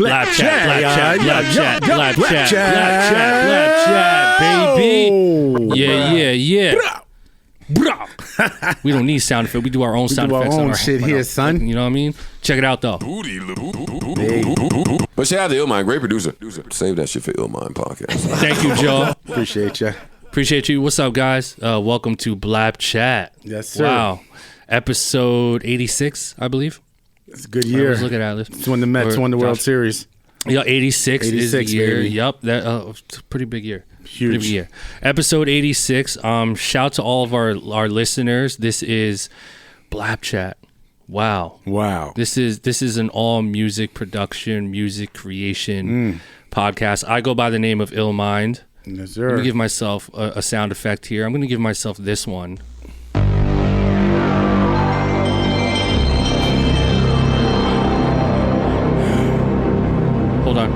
BLAPCHAT, baby. Yeah. We don't need sound effects. We do our own sound effects. Our own shit here, son. You know what I mean? Check it out, though. But shout out to Illmind, great producer. Save that shit for Illmind podcast. Thank you, Joe. Appreciate you. What's up, guys? Welcome to BLAPCHAT. Yes, sir. Wow. Episode 86, I believe. It's a good year. Let's look at Atlas. It's when the Mets won the World Series. Yeah, 86 is the year. Baby. Yep, it's a pretty big year. Huge. Pretty big year. Episode 86. Shout to all of our listeners. This is BLAPCHAT. Wow. This is an all music production, music creation podcast. I go by the name of Illmind. Yes, sir. I'm gonna give myself a sound effect here. I'm gonna give myself this one. Hold on.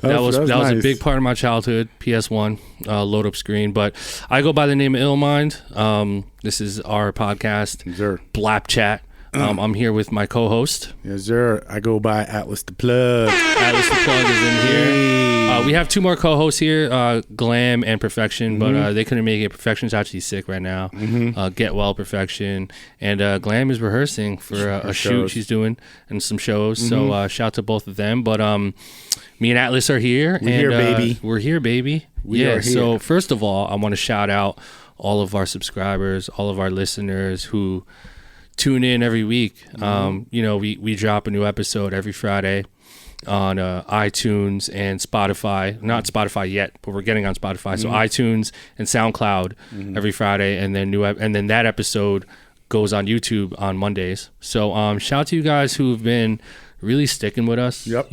That was nice. A big part of my childhood. PS1 load up screen, but I go by the name of Illmind. This is our podcast, yes, sir. BLAPCHAT. I'm here with my co-host. Yes, sir. I go by Atlas the Plug. Atlas the Plug is in here. We have two more co-hosts here, Glam and Perfection, but they couldn't make it. Perfection's actually sick right now. Get well, Perfection. And Glam is rehearsing for a shoot she's doing and some shows. So shout to both of them. But me and Atlas are here. We're here, baby. We're here, baby. We are here. So first of all, I want to shout out all of our subscribers, all of our listeners who tune in every week. We drop a new episode every Friday on iTunes and Spotify. Not Spotify yet, but we're getting on Spotify. So iTunes and SoundCloud every Friday, and then that episode goes on YouTube on Mondays. So shout out to you guys who've been really sticking with us. Yep.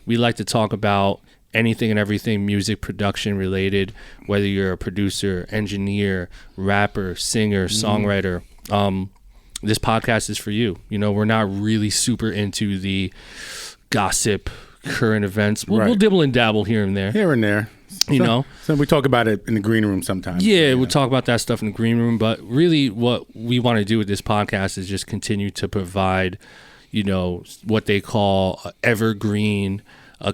We like to talk about anything and everything music production related, whether you're a producer, engineer, rapper, singer, songwriter. This podcast is for you. We're not really super into the gossip, current events. We'll dibble and dabble here and there. So we talk about it in the green room sometimes. Yeah, we'll talk about that stuff in the green room. But really what we want to do with this podcast is just continue to provide, what they call evergreen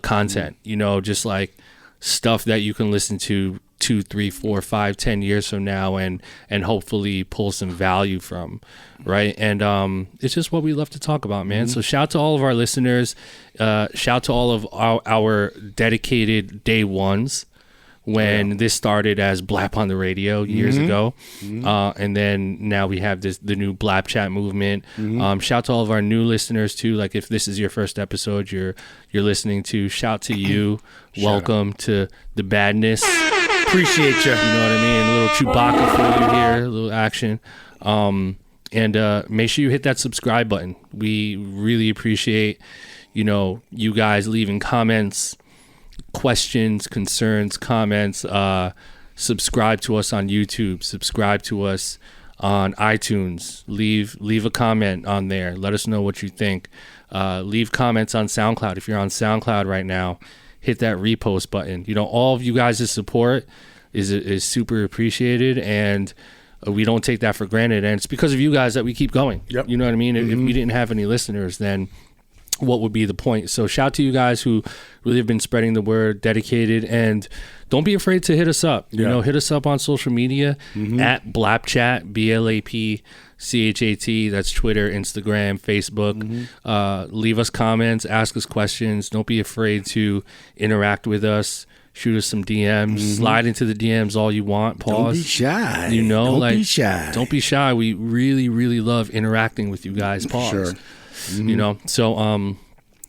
content. Just like stuff that you can listen to 2, 3, 4, 5, 10 years from now and hopefully pull some value from, right? And it's just what we love to talk about, man. So shout to all of our listeners, shout to all of our dedicated day ones when this started as Blap on the radio years ago, and then now we have the new BLAPCHAT movement. Shout to all of our new listeners too. Like if this is your first episode you're listening to, shout to you. Welcome to the badness. Appreciate you. You know what I mean? A little Chewbacca for you here, a little action. And make sure you hit that subscribe button. We really appreciate, you guys leaving comments, questions, concerns, comments. Subscribe to us on YouTube. Subscribe to us on iTunes. Leave a comment on there. Let us know what you think. Leave comments on SoundCloud. If you're on SoundCloud right now, hit that repost button. All of you guys' support is super appreciated, and we don't take that for granted. And it's because of you guys that we keep going. Yep. You know what I mean? If we didn't have any listeners, then what would be the point? So shout to you guys who really have been spreading the word, dedicated, and don't be afraid to hit us up. Hit us up on social media at BLAPCHAT, BLAPCHAT. That's Twitter, Instagram, Facebook. Leave us comments, ask us questions. Don't be afraid to interact with us. Shoot us some DMs. Slide into the DMs all you want. Pause. Don't be shy. Don't be shy. Don't be shy. We really, really love interacting with you guys. Pause. Sure. So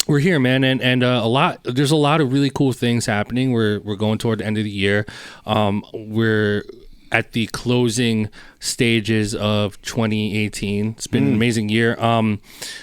we're here, man, and there's a lot of really cool things happening. We're going toward the end of the year. We're at the closing stages of 2018. It's been an amazing year.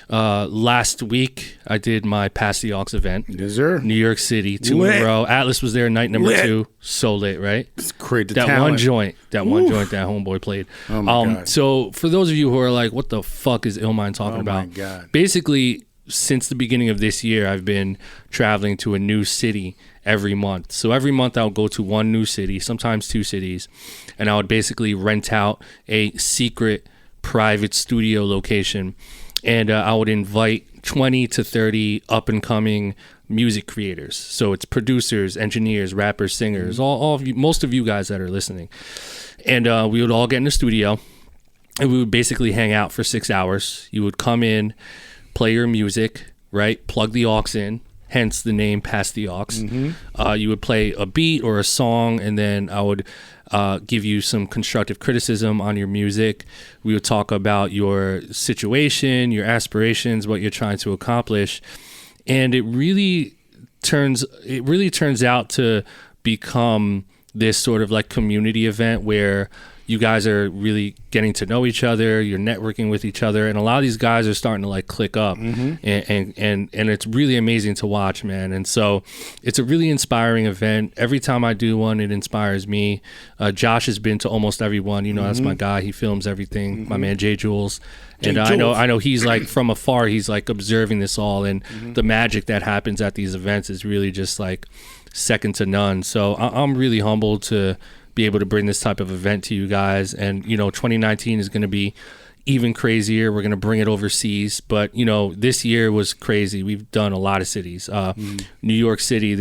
Last week I did my Pass the Aux event. Yes, sir. New York City, 2 in a row. Atlas was there night number 2. So lit, right? It's great. That talent. one joint that homeboy played. Oh my God. So for those of you who are like, what the fuck is Illmind talking about? My God. Basically, since the beginning of this year, I've been traveling to a new city every month. So every month I'll go to one new city, sometimes two cities, and I would basically rent out a secret private studio location, and I would invite 20 to 30 up and coming music creators. So it's producers, engineers, rappers, singers, all of you, most of you guys that are listening. And we would all get in the studio, and we would basically hang out for 6 hours. You would come in, play your music, right? Plug the aux in, hence the name Pass the Aux. You would play a beat or a song, and then I would give you some constructive criticism on your music. We would talk about your situation, your aspirations, what you're trying to accomplish. And it really turns out to become this sort of like community event where you guys are really getting to know each other, you're networking with each other, and a lot of these guys are starting to like click up, and it's really amazing to watch, man. And so it's a really inspiring event. Every time I do one, it inspires me. Josh has been to almost every one. You know, that's my guy. He films everything. My man Jay Jules. And I know he's like from afar, he's like observing this all, and the magic that happens at these events is really just like second to none. So I'm really humbled to be able to bring this type of event to you guys. And, you know, 2019 is going to be even crazier. We're going to bring it overseas. But, you know, this year was crazy. We've done a lot of cities. New York City,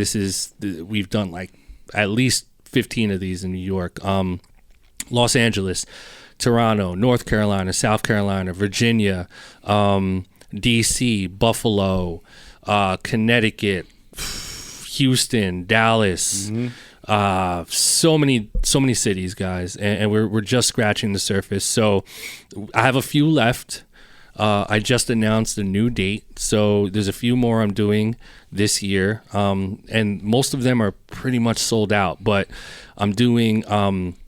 we've done like at least 15 of these in New York. Los Angeles, Toronto, North Carolina, South Carolina, Virginia, DC, Buffalo, Connecticut, Houston, Dallas, so many cities, guys, and we're just scratching the surface. So I have a few left. I just announced a new date, so there's a few more I'm doing this year, and most of them are pretty much sold out. But I'm doing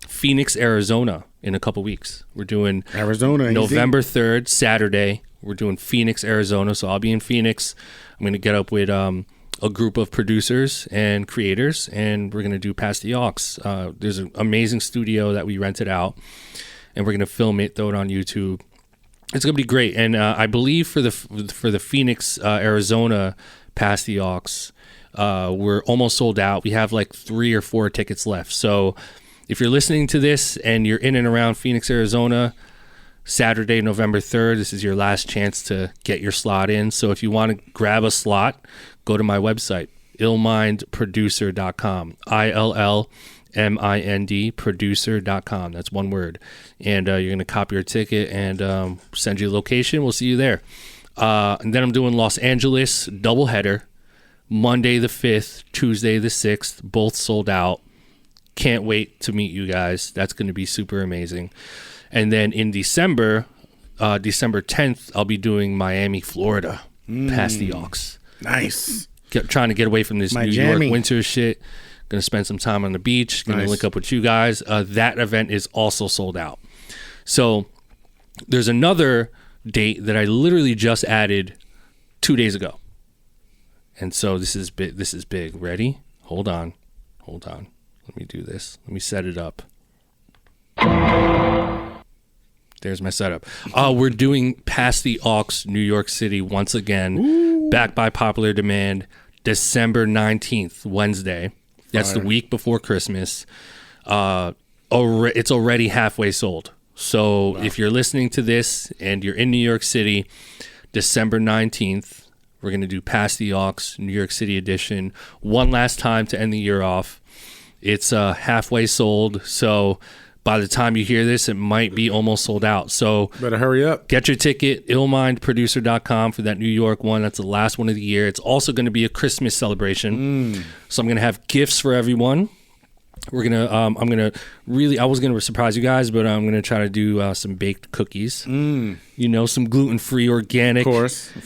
Phoenix, Arizona in a couple weeks. We're doing Arizona November 3rd, Saturday. We're doing Phoenix, Arizona. So I'll be in Phoenix. I'm going to get up with a group of producers and creators, and we're going to do Pass the Aux. There's an amazing studio that we rented out, and we're going to film it, throw it on YouTube. It's going to be great. And I believe for the Phoenix, Arizona Pass the Aux, we're almost sold out. We have like 3 or 4 tickets left. So if you're listening to this and you're in and around Phoenix, Arizona, Saturday, November 3rd, this is your last chance to get your slot in. So if you want to grab a slot, go to my website, illmindproducer.com, ILLMIND producer.com. That's one word. And you're going to copy your ticket and send you a location. We'll see you there. And then I'm doing Los Angeles, doubleheader, Monday the 5th, Tuesday the 6th, both sold out. Can't wait to meet you guys. That's going to be super amazing. And then in December 10th, I'll be doing Miami, Florida, Pass the Aux. Nice. Trying to get away from this My New jammy. York winter shit. Going to spend some time on the beach. Going to link up with you guys. That event is also sold out. So there's another date that I literally just added 2 days ago. And so this is big. Ready? Hold on. Let me do this. Let me set it up. There's my setup. We're doing Pass the Aux, New York City once again, back by popular demand, December 19th, Wednesday. That's the week before Christmas. It's already halfway sold. So if you're listening to this and you're in New York City, December 19th, we're going to do Pass the Aux, New York City edition, one last time to end the year off. It's halfway sold, so by the time you hear this, it might be almost sold out. So better hurry up. Get your ticket, illmindproducer.com for that New York one. That's the last one of the year. It's also going to be a Christmas celebration. So I'm going to have gifts for everyone. We're going to, I was going to surprise you guys, but I'm going to try to do some baked cookies. You know, some gluten-free, organic. Of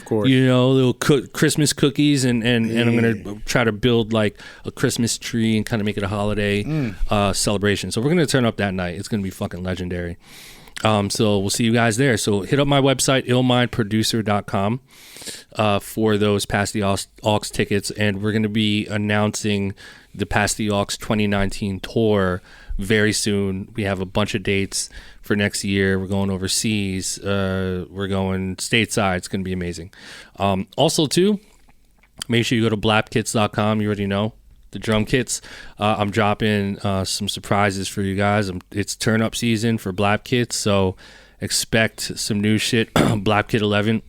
course. You know, little Christmas cookies, and I'm going to try to build like a Christmas tree and kind of make it a holiday celebration. So we're going to turn up that night. It's going to be fucking legendary. So we'll see you guys there. So hit up my website, illmindproducer.com, for those Pass the Aux tickets, and we're going to be announcing the Pass the Aux 2019 tour very soon. We have a bunch of dates for next year. We're going overseas. We're going stateside. It's going to be amazing. Also, too, make sure you go to BLAP-KITS.com. You already know the drum kits. I'm dropping some surprises for you guys. It's turn up season for BLAP-KITS, so expect some new shit. BLAP-KIT 11.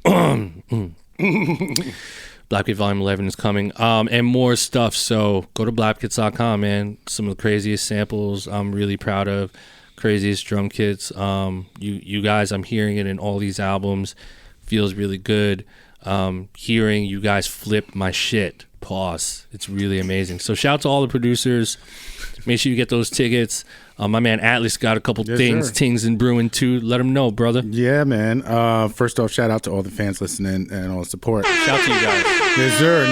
BLAP-KIT Volume 11 is coming, and more stuff. So go to BLAPKITS.com, man. Some of the craziest samples I'm really proud of, craziest drum kits. You guys, I'm hearing it in all these albums. Feels really good. Hearing you guys flip my shit. Pause. It's really amazing. So shout out to all the producers. Make sure you get those tickets. My man Atlas got a couple things and brewing too. Let him know, brother. Yeah, man. First off, shout out to all the fans listening and all the support. Shout out to you guys. Yes, sir.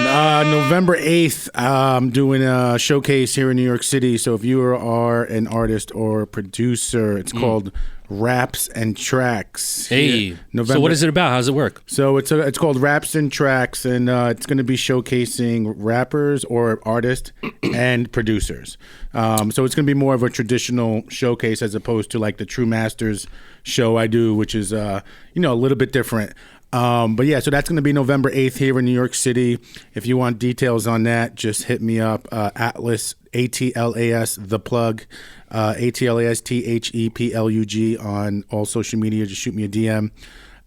November 8th, I'm doing a showcase here in New York City. So if you are an artist or producer, it's called Raps and Tracks. Hey, so what is it about? How does it work? So it's called Raps and Tracks, and it's going to be showcasing rappers or artists and producers. So it's going to be more of a traditional showcase as opposed to like the True Masters show I do, which is a little bit different. But yeah, so that's going to be November 8th here in New York City. If you want details on that, just hit me up. Atlas, ATLAS, The Plug, ATLAS, THEPLUG on all social media. Just shoot me a DM.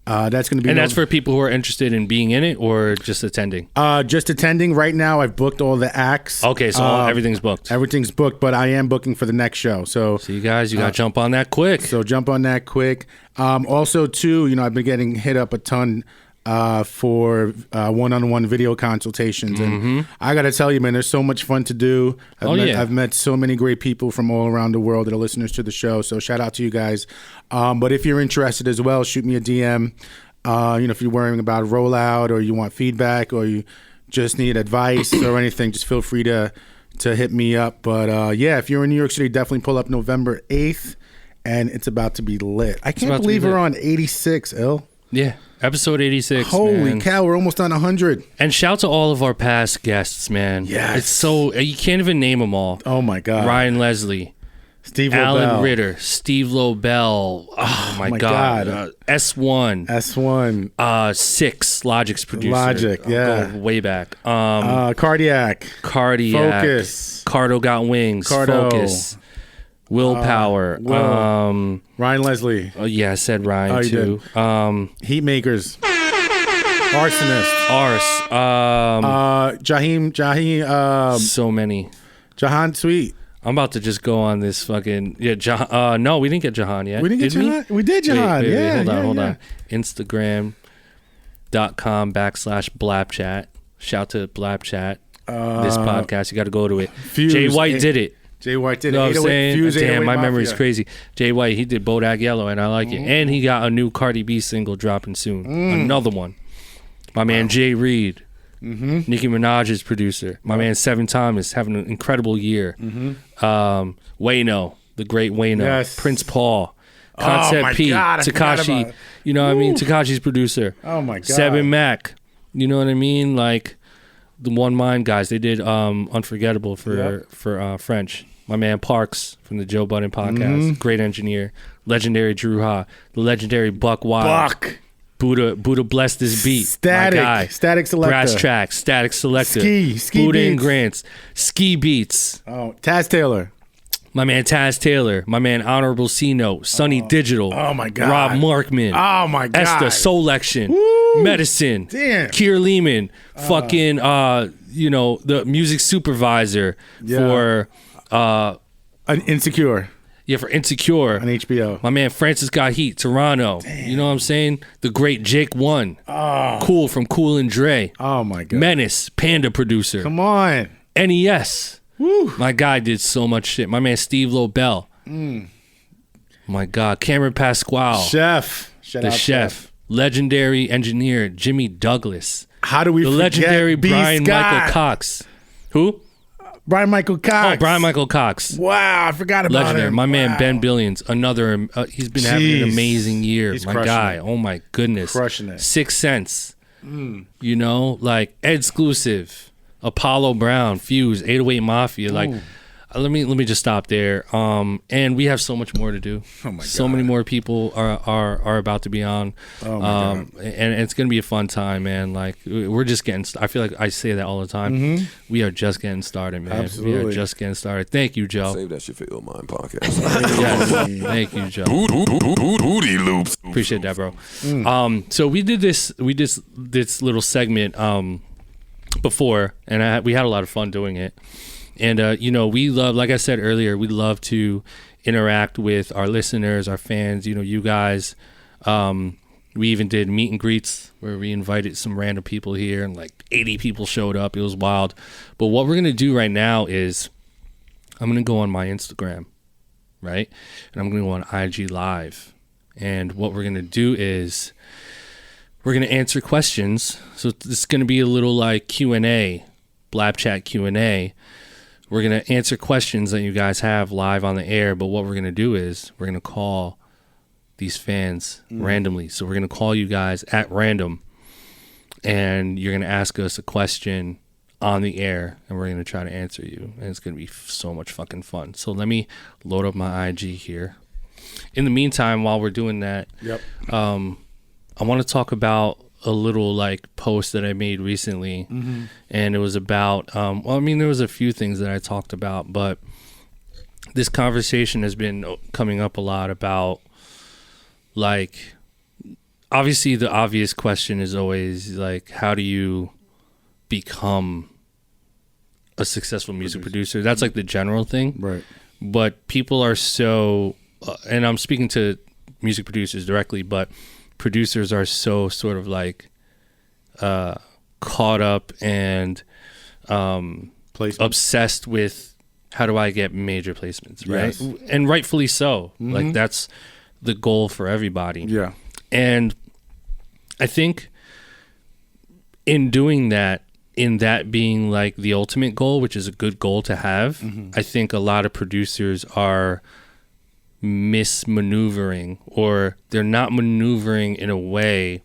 That's going to be, and that's for people who are interested in being in it or just attending. Just attending right now. I've booked all the acts. Okay, so everything's booked. Everything's booked, but I am booking for the next show. So you guys, you got to jump on that quick. So jump on that quick. Also, too, I've been getting hit up a ton for one-on-one video consultations, and I gotta tell you, man, there's so much fun to do. I've met so many great people from all around the world that are listeners to the show, so shout out to you guys. But if you're interested as well, shoot me a DM. If you're worrying about rollout or you want feedback or you just need advice or anything, just feel free to hit me up. But yeah, if you're in New York City, definitely pull up November 8th, and it's about to be lit. I can't believe we're on 86, Ill. Yeah, episode 86. Holy cow, we're almost on 100. And shout to all of our past guests, man. Yes. It's so, you can't even name them all. Oh my God. Ryan Leslie. Steve Alan Lobel. Ritter. Steve Lobel. Oh my God. S1. S1. 6, Logic's producer. Logic, yeah. Go way back. Cardiac. Focus. Cardo Got Wings. Cardo. Focus. Willpower. Ryan Leslie. Oh yeah, I said Ryan too. Heat Makers. Arsonist. Jaheim. So many. Jahan Sweet. I'm about to just go on this fucking no, we didn't get Jahan yet. We didn't get Jahan. We did Jahan. Wait, hold on. Instagram.com/BLAPCHAT. Shout to BLAPCHAT. This podcast, you got to go to it. Jay White did it. Jay White did it. You know what I'm saying? Damn, my Mafia. memory's crazy. Jay White, he did Bodak Yellow, and I like it. And he got a new Cardi B single dropping soon. Another one. My man Jay Reed. Nicki Minaj's producer. My man Seven Thomas having an incredible year. Wayno, the great Wayno. Yes. Prince Paul. Concept P. Tekashi. You know what I mean? Tekashi's producer. Oh my God. Seven Mac. You know what I mean? Like the One Mind guys. They did Unforgettable for French. My man Parks from the Joe Budden podcast. Great engineer. Legendary Drew Ha. The legendary Buck Wild. Buddha blessed this beat. Static. My guy. Static Selector. Brass Tracks. Static Selector. Ski Buddha Beats. and Grants. Ski Beats. Oh, Taz Taylor. My man Taz Taylor. My man Honorable C-Note. Sunny Digital. Oh my God. Rob Markman. Oh my God. Esther Solection. Medicine. Damn. Kier Lehman. Fucking the music supervisor for Insecure. Yeah, for Insecure. On HBO. My man Francis Got Heat, Toronto. Damn. You know what I'm saying? The great Jake One. Cool from Cool and Dre. Oh my God. Menace, Panda producer. Come on. NES. Woo. My guy did so much shit. My man Steve Lobel. My God. Cameron Pasquale. Chef. The chef. Legendary engineer Jimmy Douglas. How do we the forget legendary B. Brian Scott? Michael Cox. Who? Brian Michael Cox. Oh, Brian Michael Cox. Wow, I forgot about Legendary. him. My man Ben Billions. Another. He's been having an amazing year. He's my guy. it. Oh my goodness. Crushing it. 6 Cents. You know, like Exclusive, Apollo Brown, Fuse, 808 Mafia. Like let me just stop there. And we have so much more to do. Oh my God. So many more people are about to be on. Oh my God. And it's gonna be a fun time, man. Like we're just getting. I feel like I say that all the time. Mm-hmm. We are just getting started, man. Absolutely. We are just getting started. Thank you, Joe. Save that shit for Illmind podcast. Yes. Thank you, Joe. Booty loops. Appreciate that, bro. So we did this little segment before, and we had a lot of fun doing it. And we love, like I said earlier, we love to interact with our listeners, our fans. You guys. We even did meet and greets where we invited some random people here, and like 80 people showed up. It was wild. But what we're gonna do right now is I'm gonna go on my Instagram, right? And I'm gonna go on IG Live. And what we're going to do is we're going to answer questions. So this is going to be a little like Q&A, BLAPCHAT Q&A. We're going to answer questions that you guys have live on the air. But what we're going to do is we're going to call these fans randomly. So we're going to call you guys at random. And you're going to ask us a question on the air. And we're going to try to answer you. And it's going to be so much fucking fun. So let me load up my IG here. In the meantime, while we're doing that, I want to talk about a little like post that I made recently, and it was about. There was a few things that I talked about, but this conversation has been coming up a lot about, like, obviously the obvious question is always like, how do you become a successful music producer? That's like the general thing, Right. But people are so. And I'm speaking to music producers directly, but producers are so sort of like caught up and obsessed with how do I get major placements, right? Yes. And rightfully so. Like that's the goal for everybody. Yeah. And I think in doing that, in that being like the ultimate goal, which is a good goal to have, I think a lot of producers are mismaneuvering, or they're not maneuvering in a way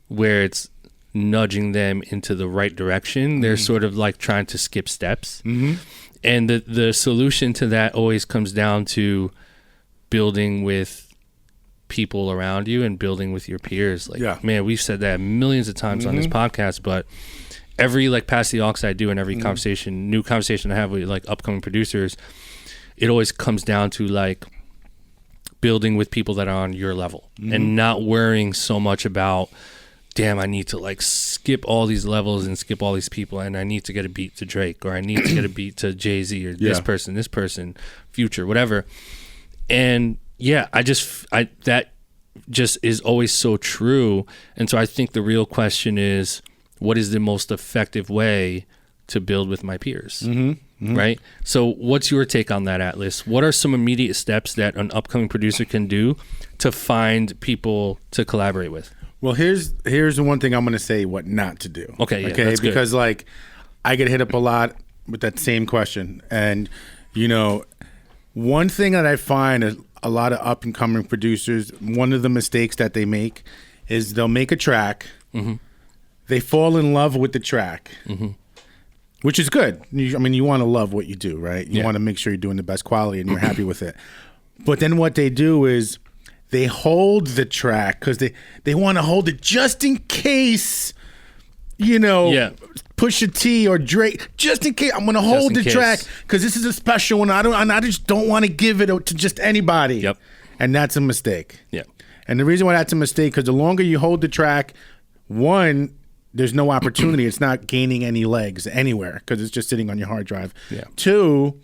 where it's nudging them into the right direction. They're sort of like trying to skip steps. And the solution to that always comes down to building with people around you and building with your peers. Like, man, we've said that millions of times on this podcast, but every like Pass the Aux I do, and every new conversation I have with like upcoming producers, it always comes down to like building with people that are on your level and not worrying so much about, damn, I need to like skip all these levels and skip all these people, and I need to get a beat to Drake, or I need to get a beat to Jay-Z, or this person, Future, whatever. And yeah, that just is always so true. And so I think the real question is, what is the most effective way to build with my peers? Right? So what's your take on that, Atlas? What are some immediate steps that an upcoming producer can do to find people to collaborate with? Well, here's the one thing I'm going to say what not to do. Okay, yeah, that's good. Because like I get hit up a lot with that same question. And, one thing that I find is a lot of up and coming producers, one of the mistakes that they make is they'll make a track. They fall in love with the track. Which is good. You want to love what you do, right? You want to make sure you're doing the best quality and you're happy with it. But then what they do is they hold the track because they want to hold it just in case, Pusha T or Drake, just in case. I'm going to hold the track because this is a special one. I just don't want to give it to just anybody. Yep. And that's a mistake. Yeah. And the reason why that's a mistake, because the longer you hold the track, one, there's no opportunity. It's not gaining any legs anywhere because it's just sitting on your hard drive. Yeah. Two,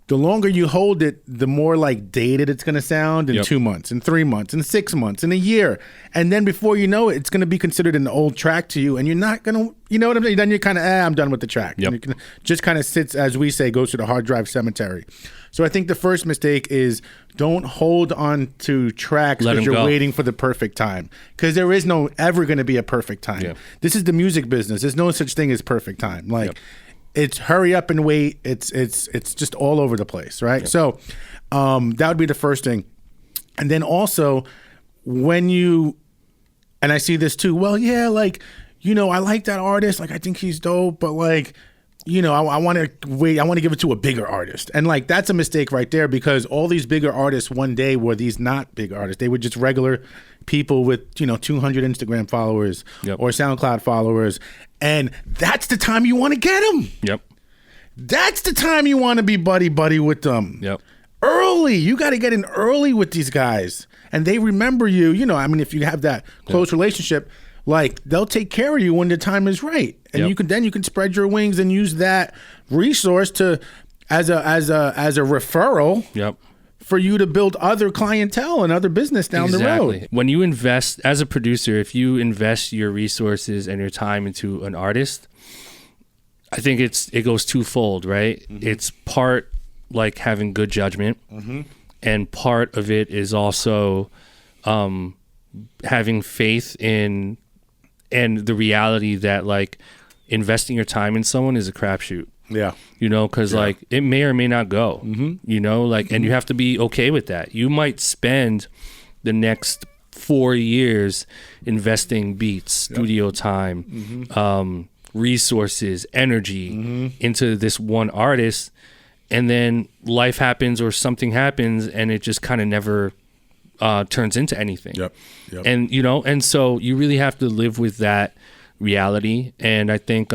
the longer you hold it, the more like dated it's going to sound in 2 months, in 3 months, in 6 months, in a year. And then before you know it, it's going to be considered an old track to you. And you're not going to, you know what I'm saying? Then you're kind of, I'm done with the track. Yep. And it just kind of sits, as we say, goes to the hard drive cemetery. So I think the first mistake is don't hold on to tracks because you're waiting for the perfect time. Because there is no ever going to be a perfect time. Yeah. This is the music business. There's no such thing as perfect time. Like, it's hurry up and wait. It's just all over the place, right? Yep. So that would be the first thing. And then also when you, and I see this too, well, yeah, like, I like that artist. Like, I think he's dope, but like, I want to wait. I want to give it to a bigger artist. And like, that's a mistake right there, because all these bigger artists one day were these not big artists. They were just regular people with, 200 Instagram followers or SoundCloud followers. And that's the time you want to get them. Yep. That's the time you want to be buddy with them. Yep. Early. You got to get in early with these guys. And they remember you. If you have that close relationship, like, they'll take care of you when the time is right. And you can spread your wings and use that resource to as a referral. Yep. For you to build other clientele and other business down the road. When you invest as a producer, if you invest your resources and your time into an artist, I think it goes twofold, right? Mm-hmm. It's part like having good judgment, and part of it is also having faith in and the reality that like investing your time in someone is a crapshoot. Yeah. Because like it may or may not go, and you have to be okay with that. You might spend the next 4 years investing beats, studio time, resources, energy into this one artist, and then life happens or something happens and it just kind of never turns into anything. Yep. And, and so you really have to live with that reality. And I think,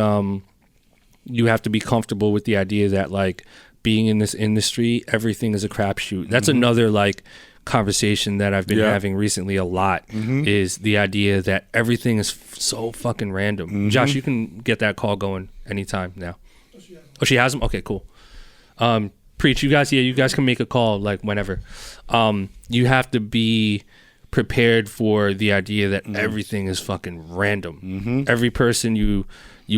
you have to be comfortable with the idea that like being in this industry, everything is a crapshoot. That's another like conversation that I've been having recently a lot, is the idea that everything is so fucking random. Josh, you can get that call going anytime now. Oh, she has them? Okay, cool. Preach, you guys can make a call like whenever. You have to be prepared for the idea that everything is fucking random. Every person you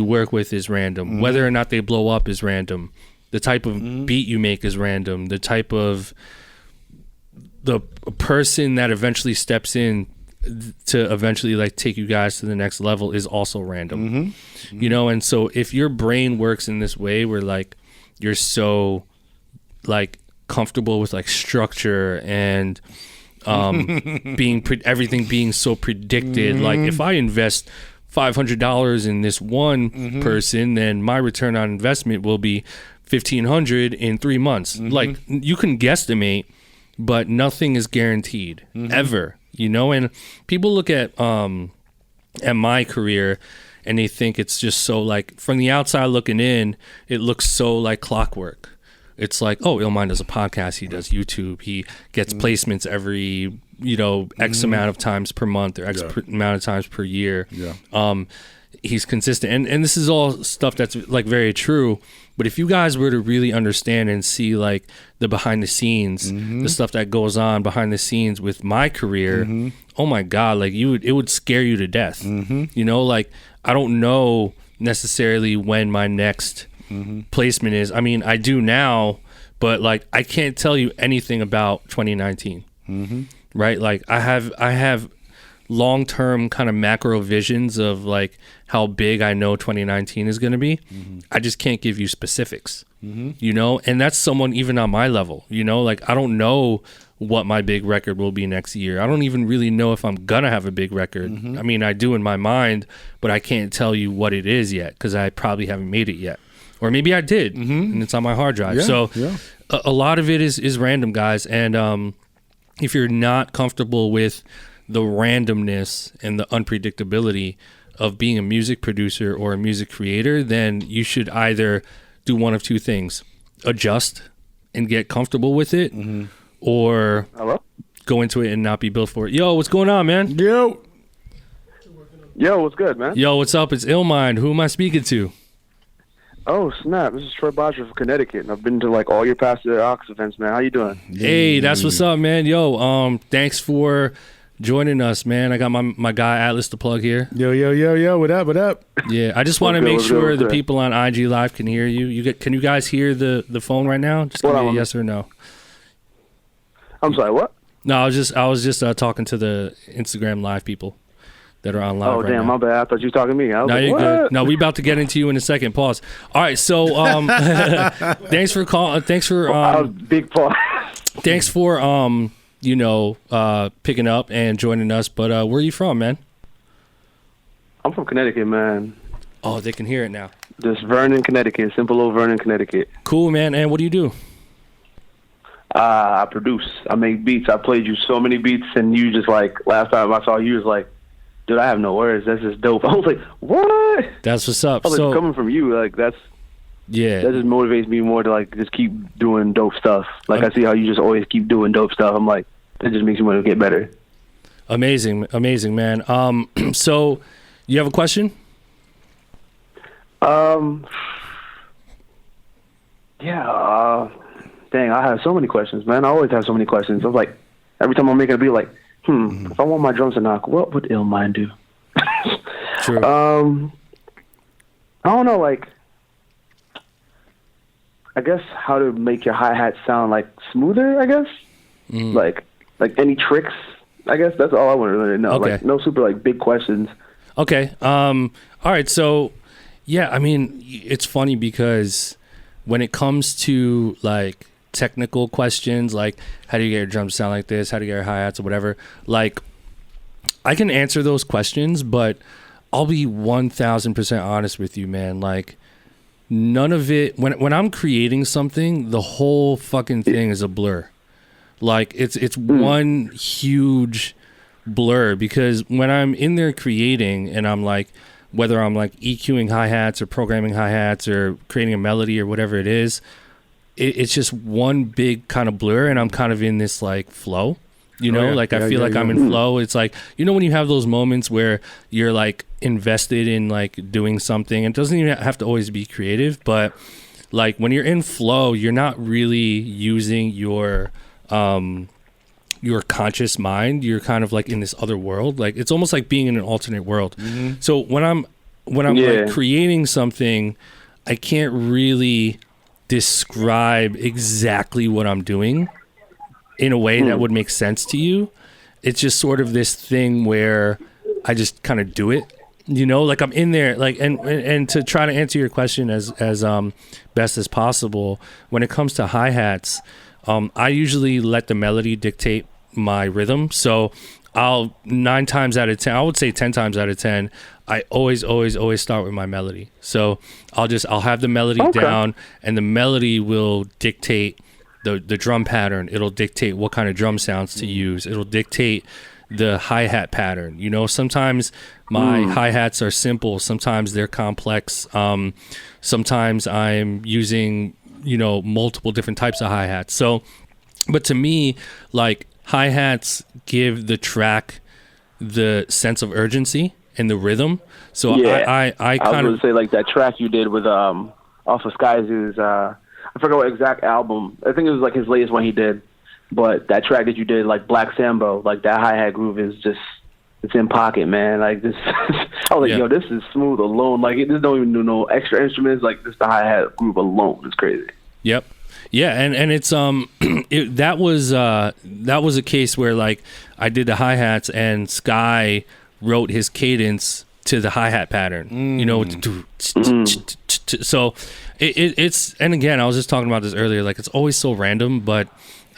work with is random. Whether or not they blow up is random. The type of beat you make is random. The type of the person that eventually steps in to eventually like take you guys to the next level is also random. And so if your brain works in this way where like you're so like comfortable with like structure and everything being so predicted, like if I invest $500 in this one person, then my return on investment will be $1,500 in 3 months. Like you can guesstimate, but nothing is guaranteed ever, and people look at my career and they think it's just so like, from the outside looking in, it looks so like clockwork. It's like, oh, Illmind does a podcast, he does YouTube, he gets placements every X amount of times per month or X amount of times per year. He's consistent, and this is all stuff that's like very true. But if you guys were to really understand and see like the behind the scenes, the stuff that goes on behind the scenes with my career, oh my God, like it would scare you to death. Like I don't know necessarily when my next placement is. I mean, I do now, but like I can't tell you anything about 2019. Right? Like I have long-term kind of macro visions of like how big I know 2019 is going to be. I just can't give you specifics, and that's someone even on my level, like I don't know what my big record will be next year. I don't even really know if I'm going to have a big record. I mean, I do in my mind, but I can't tell you what it is yet because I probably haven't made it yet. Or maybe I did, and it's on my hard drive. A lot of it is random, guys. And if you're not comfortable with the randomness and the unpredictability of being a music producer or a music creator, then you should either do one of two things: adjust and get comfortable with it, or go into it and not be built for it. Yo, what's going on, man? Yo, what's good, man? Yo, what's up? It's Illmind. Who am I speaking to? Oh, snap. This is Troy Bodger from Connecticut, and I've been to like all your past Ox events, man. How you doing? Hey, that's what's up, man. Yo, thanks for joining us, man. I got my guy Atlas to plug here. Yo, what up? Yeah, I just want to make sure the people on IG Live can hear you. Can you guys hear the phone right now? Just give me a yes or no. I'm sorry, what? No, I was just talking to the Instagram Live people that are on live. Oh, right damn, now. my bad. I thought you were talking to me. I was like, you're what? good. No, we about to get into you in a second. Pause. All right, so thanks for calling. Thanks for big pause. Thanks for picking up and joining us. But where are you from, man? I'm from Connecticut, man. Oh, they can hear it now. Just Vernon, Connecticut. Simple old Vernon, Connecticut. Cool, man. And what do you do? I produce. I make beats. I played you so many beats, and you just like last time I saw you was like, dude, I have no words. That's just dope. I was like, what? That's what's up. I was like, coming from you, like that just motivates me more to like just keep doing dope stuff. Like I see how you just always keep doing dope stuff. I'm like, that just makes me want to get better. Amazing, man. So you have a question? Dang, I have so many questions, man. I always have so many questions. I'm like, every time I'm making a beat, like, if I want my drums to knock, what would Illmind do? True. I don't know, like, I guess how to make your hi-hat sound, like, smoother, I guess? Like any tricks, I guess? That's all I want to really know. Okay. Like, no super, like, big questions. Okay. All right, so, yeah, I mean, it's funny because when it comes to, like, technical questions, like how do you get your drums to sound like this, how do you get your hi-hats or whatever, like I can answer those questions, but I'll be 1,000% honest with you, man. Like none of it, when I'm creating something, the whole fucking thing is a blur. Like it's one huge blur, because when I'm in there creating and I'm like, whether I'm like EQing hi-hats or programming hi-hats or creating a melody or whatever it is, it's just one big kind of blur, and I'm kind of in this like flow, you know, I feel like I'm in flow. It's like, you know, when you have those moments where you're like invested in like doing something, it doesn't even have to always be creative, but like when you're in flow, you're not really using your conscious mind. You're kind of like in this other world. Like it's almost like being in an alternate world. So when I'm like creating something, I can't really describe exactly what I'm doing in a way that would make sense to you. It's just sort of this thing where I just kind of do it, you know, like I'm in there, like, and to try to answer your question as best as possible, when it comes to hi-hats, I usually let the melody dictate my rhythm. So I'll 9 times out of 10, I would say 10 times out of 10, I always start with my melody. So I'll have the melody down, and the melody will dictate the drum pattern. It'll dictate what kind of drum sounds to use. It'll dictate the hi-hat pattern. You know, sometimes my hi-hats are simple. Sometimes they're complex. Sometimes I'm using, you know, multiple different types of hi-hats. So, but to me, like hi-hats give the track the sense of urgency and the rhythm. So I kind of say like that track you did with off of Skies is I forgot what exact album. I think it was like his latest one he did. But that track that you did, like Black Sambo, like that hi-hat groove is just, it's in pocket, man. Like this, I was like, yo, this is smooth alone. Like this don't even do no extra instruments. Like just the hi-hat groove alone is crazy. Yep. Yeah, and it's that was a case where like I did the hi-hats and Sky wrote his cadence to the hi-hat pattern. You know, so it's, and again, I was just talking about this earlier, like it's always so random, but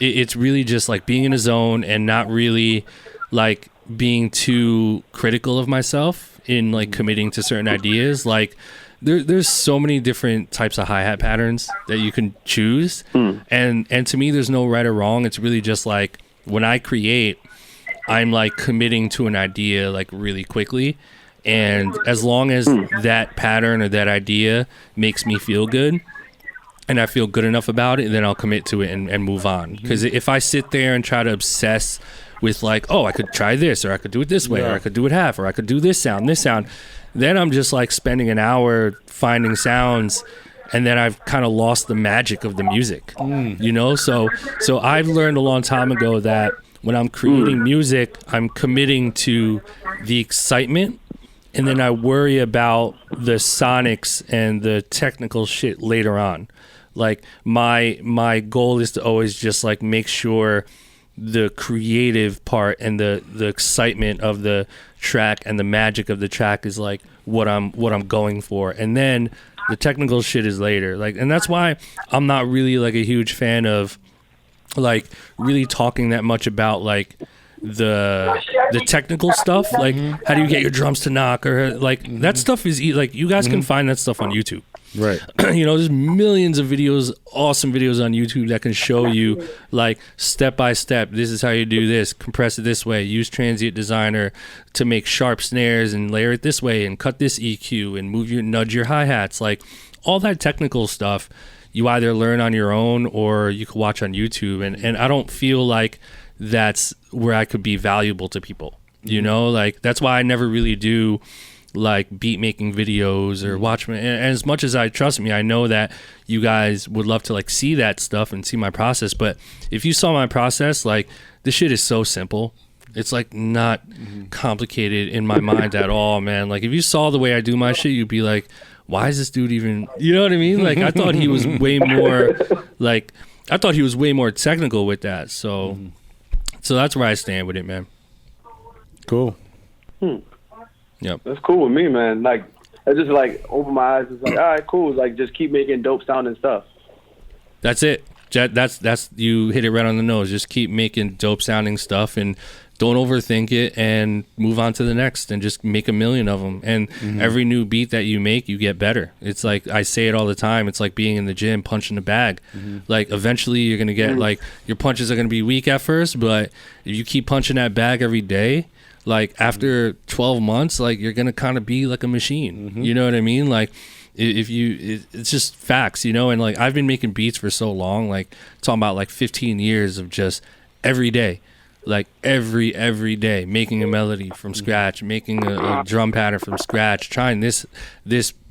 it's really just like being in a zone and not really like being too critical of myself in like committing to certain ideas. Like there's so many different types of hi-hat patterns that you can choose. And to me, there's no right or wrong. It's really just like when I create, I'm like committing to an idea like really quickly. And as long as that pattern or that idea makes me feel good, and I feel good enough about it, then I'll commit to it and move on. Because if I sit there and try to obsess with like, oh, I could try this, or I could do it this way, or I could do it half, or I could do this sound, then I'm just like spending an hour finding sounds, and then I've kind of lost the magic of the music, you know? So I've learned a long time ago that when I'm creating music, I'm committing to the excitement, and then I worry about the sonics and the technical shit later on. Like my goal is to always just like make sure the creative part and the excitement of the track and the magic of the track is like what I'm going for, and then the technical shit is later. Like, and that's why I'm not really like a huge fan of like really talking that much about like the technical stuff. Like how do you get your drums to knock, or like that stuff is like you guys can find that stuff on YouTube. Right. There's millions of videos, awesome videos on YouTube that can show you like step by step. This is how you do this. Compress it this way. Use Transient Designer to make sharp snares and layer it this way and cut this EQ and nudge your hi-hats. Like all that technical stuff you either learn on your own or you can watch on YouTube. And I don't feel like that's where I could be valuable to people. Like that's why I never really do like beat making videos or watch me. And as much as I trust me, I know that you guys would love to like see that stuff and see my process. But if you saw my process, like this shit is so simple. It's like not complicated in my mind at all, man. Like if you saw the way I do my shit, you'd be like, why is this dude even, you know what I mean? Like I thought he was way more technical with that. So that's where I stand with it, man. Cool. Yep. That's cool with me, man. Like, I just like open my eyes. It's like, all right, cool. Like, just keep making dope sounding stuff. That's it. That's you hit it right on the nose. Just keep making dope sounding stuff and don't overthink it and move on to the next and just make a million of them. And every new beat that you make, you get better. It's like, I say it all the time. It's like being in the gym, punching the bag. Like eventually you're going to get like your punches are going to be weak at first, but if you keep punching that bag every day, like after 12 months, like you're going to kind of be like a machine. You know what I mean? Like it's just facts, and like I've been making beats for so long, like talking about like 15 years of just every day, like every day making a melody from scratch, making a drum pattern from scratch, trying this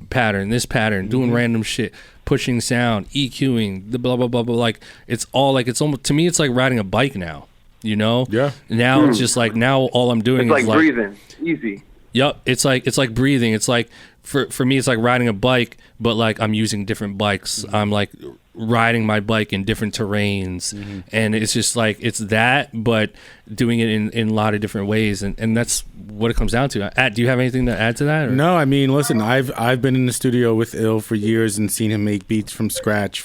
pattern, doing random shit, pushing sound, EQing, the blah blah blah blah. Like it's almost, to me it's like riding a bike now. Yeah. Now it's just like, now all I'm doing it's is like breathing. Easy. Yep. It's like breathing. It's like for me, it's like riding a bike, but like I'm using different bikes. I'm like riding my bike in different terrains, and it's just like it's that, but doing it in a lot of different ways, and that's what it comes down to. Do you have anything to add to that? Or? No, I mean, listen, I've been in the studio with Ill for years and seen him make beats from scratch,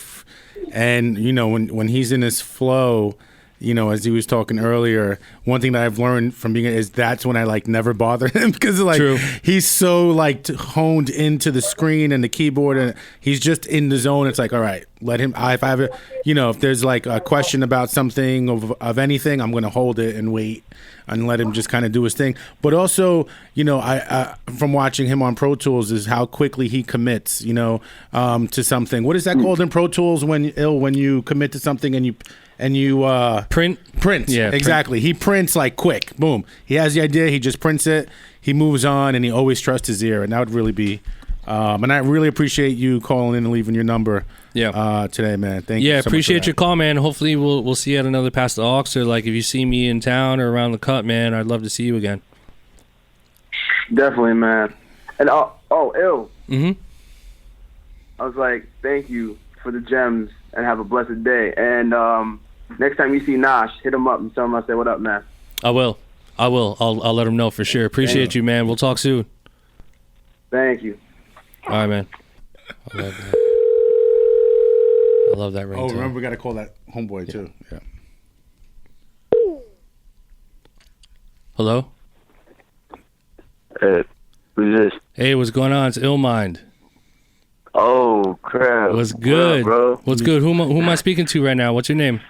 and when he's in his flow. As he was talking earlier, one thing that I've learned from being is that's when I like never bother him because like True. He's so like honed into the screen and the keyboard and he's just in the zone. It's like, all right, let him. If I have a, if there's like a question about something of anything, I'm gonna hold it and wait and let him just kind of do his thing. But also, I from watching him on Pro Tools is how quickly he commits, to something. What is that called in Pro Tools when you commit to something and you print? Yeah, exactly. Print. He prints like quick. Boom. He has the idea. He just prints it. He moves on, and he always trusts his ear. And that would really be. And I really appreciate you calling in and leaving your number. Today, man. Thank you. Yeah, so appreciate much your call, man. Hopefully, we'll see you at another Past the Aux, or like if you see me in town or around the cut, man. I'd love to see you again. Definitely, man. And Ill. Mm-hmm. I was like, thank you for the gems and have a blessed day. And next time you see Nosh, hit him up and tell him I say what up, man. I will. I'll let him know for sure. Appreciate you, man. We'll talk soon. Thank you. All right, man. I love that ringtone. Oh, remember we got to call that homeboy too. Yeah. Hello? Hey, who's this? Hey, what's going on? It's Illmind. Oh, crap. What's good? What up, bro? What's good? Who am I speaking to right now? What's your name?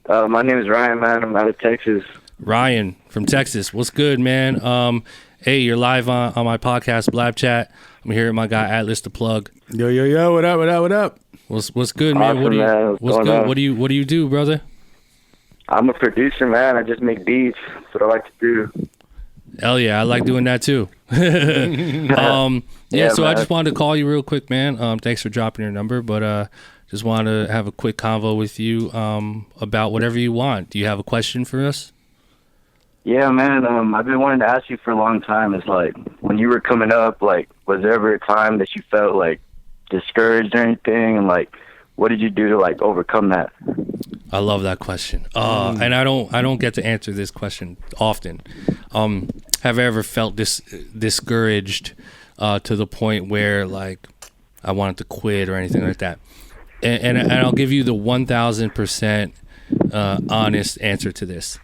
My name is Ryan, man. I'm out of Texas. Ryan from Texas. What's good, man? Hey, you're live on my podcast, BLAPCHAT. I'm here with my guy Atlas the Plug. Yo, what up? What's good, man? Awesome, What's good? On? What do you do, brother? I'm a producer, man. I just make beats. That's what I like to do. Hell yeah, I like doing that too. Yeah, so man. I just wanted to call you real quick, man. Thanks for dropping your number, but just wanted to have a quick convo with you about whatever you want. Do you have a question for us? Yeah, man. I've been wanting to ask you for a long time. It's like when you were coming up, like, was there ever a time that you felt like discouraged or anything, and like, what did you do to like overcome that? I love that question. And I don't get to answer this question often. Have I ever felt discouraged to the point where like I wanted to quit or anything like that? And I'll give you the 1,000% honest answer to this.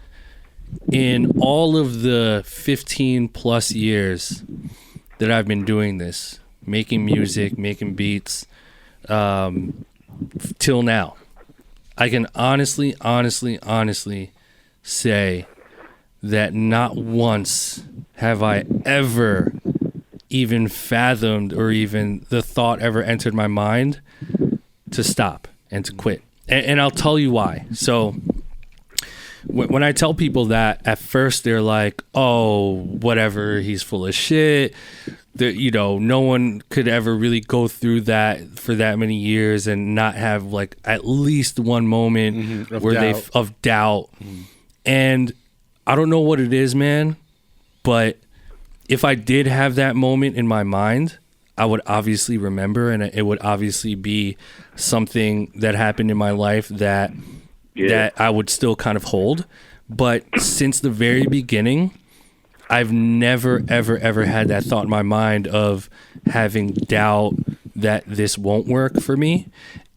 In all of the 15 plus years that I've been doing this, making music, making beats, till now, I can honestly say that not once have I ever even fathomed or even the thought ever entered my mind to stop and to quit. And I'll tell you why. So when I tell people that, at first they're like, oh, whatever, he's full of shit. No one could ever really go through that for that many years and not have like at least one moment of doubt. And I don't know what it is, man, but if I did have that moment in my mind, I would obviously remember, and it would obviously be something that happened in my life that I would still kind of hold. But since the very beginning, I've never, ever had that thought in my mind of having doubt that this won't work for me.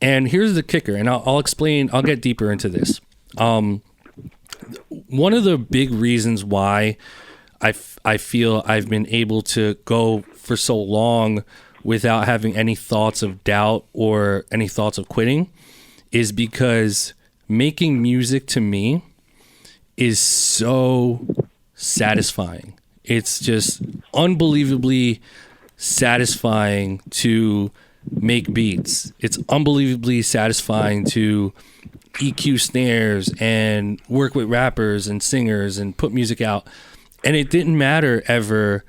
And here's the kicker, and I'll explain, I'll get deeper into this. One of the big reasons why I feel I've been able to go for so long without having any thoughts of doubt or any thoughts of quitting is because making music to me is so satisfying. It's just unbelievably satisfying to make beats. It's unbelievably satisfying to EQ snares and work with rappers and singers and put music out. And it didn't matter ever,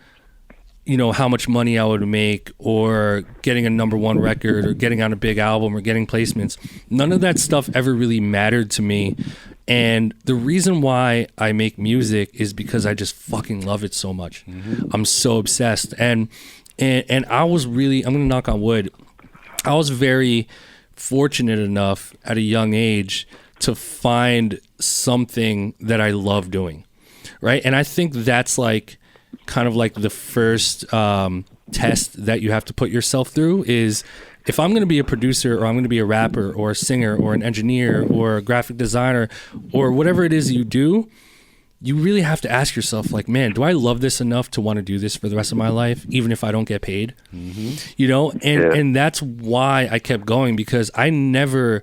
how much money I would make or getting a #1 record or getting on a big album or getting placements. None of that stuff ever really mattered to me. And the reason why I make music is because I just fucking love it so much. I'm so obsessed. And I was really, I'm going to knock on wood, I was very fortunate enough at a young age to find something that I love doing. Right. And I think that's like kind of like the first test that you have to put yourself through is if I'm going to be a producer or I'm going to be a rapper or a singer or an engineer or a graphic designer or whatever it is you do, you really have to ask yourself like, man, do I love this enough to want to do this for the rest of my life, even if I don't get paid? And that's why I kept going, because I never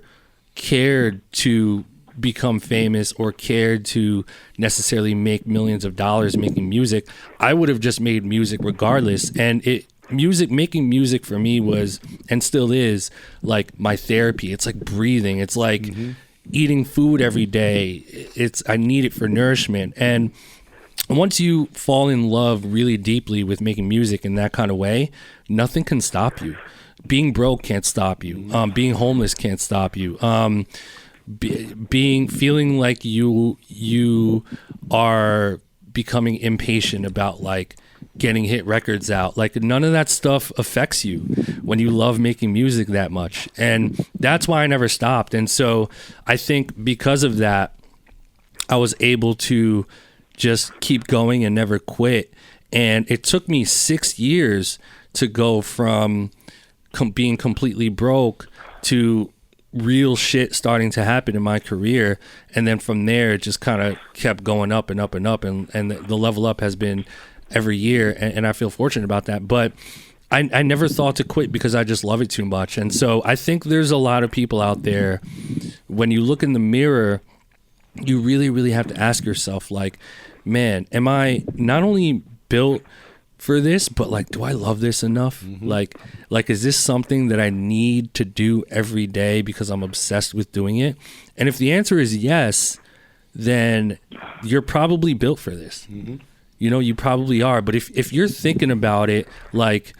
cared to become famous or cared to necessarily make millions of dollars making music. I would have just made music regardless. And making music for me was, and still is, like my therapy. It's like breathing. It's like eating food every day. I need it for nourishment. And once you fall in love really deeply with making music in that kind of way, nothing can stop you. Being broke can't stop you. Being homeless can't stop you. Feeling like you are becoming impatient about like getting hit records out, like none of that stuff affects you when you love making music that much. And that's why I never stopped. And so I think because of that, I was able to just keep going and never quit. And it took me 6 years to go from being completely broke to real shit starting to happen in my career. And then from there, it just kind of kept going up and up and up. And the level up has been every year. And I feel fortunate about that. But I never thought to quit because I just love it too much. And so I think there's a lot of people out there, when you look in the mirror, you really, really have to ask yourself, like, man, am I not only built for this, but like, do I love this enough? Like, is this something that I need to do every day because I'm obsessed with doing it? And if the answer is yes, then you're probably built for this. You probably are. But if you're thinking about it like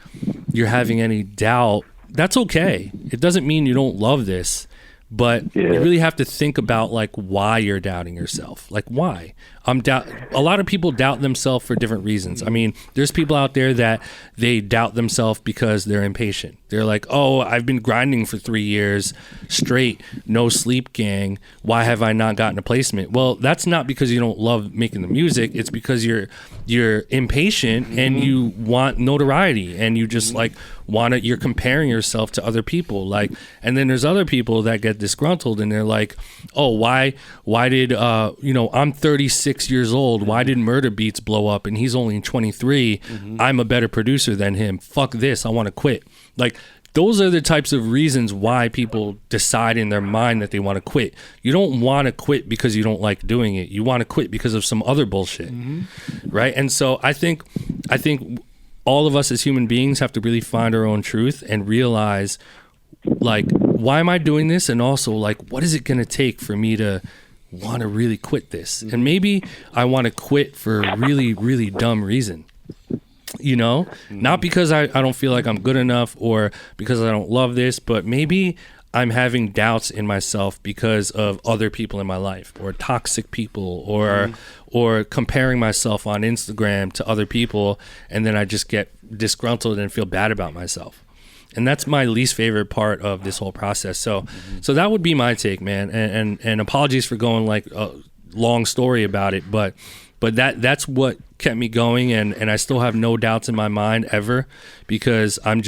you're having any doubt, that's okay. It doesn't mean you don't love this. But you really have to think about like why you're doubting yourself. Like why? A lot of people doubt themselves for different reasons. I mean, there's people out there that they doubt themselves because they're impatient. They're like, oh, I've been grinding for 3 years straight, no sleep, gang. Why have I not gotten a placement? Well, that's not because you don't love making the music. It's because you're impatient and you want notoriety and you just like you're comparing yourself to other people. Like, and then there's other people that get disgruntled and they're like, oh, why did, I'm 36 years old. Why did Murder Beats blow up and he's only 23? I'm a better producer than him. Fuck this. I want to quit. Like, those are the types of reasons why people decide in their mind that they want to quit. You don't want to quit because you don't like doing it. You want to quit because of some other bullshit, right? And so I think all of us as human beings have to really find our own truth and realize, like, why am I doing this? And also, like, what is it going to take for me to want to really quit this? And maybe I want to quit for a really, really dumb reason. Not because I don't feel like I'm good enough or because I don't love this, but maybe I'm having doubts in myself because of other people in my life or toxic people or comparing myself on Instagram to other people. And then I just get disgruntled and feel bad about myself. And that's my least favorite part of this whole process. So that would be my take, man. And apologies for going like a long story about it, but that's what kept me going, and I still have no doubts in my mind ever, because I'm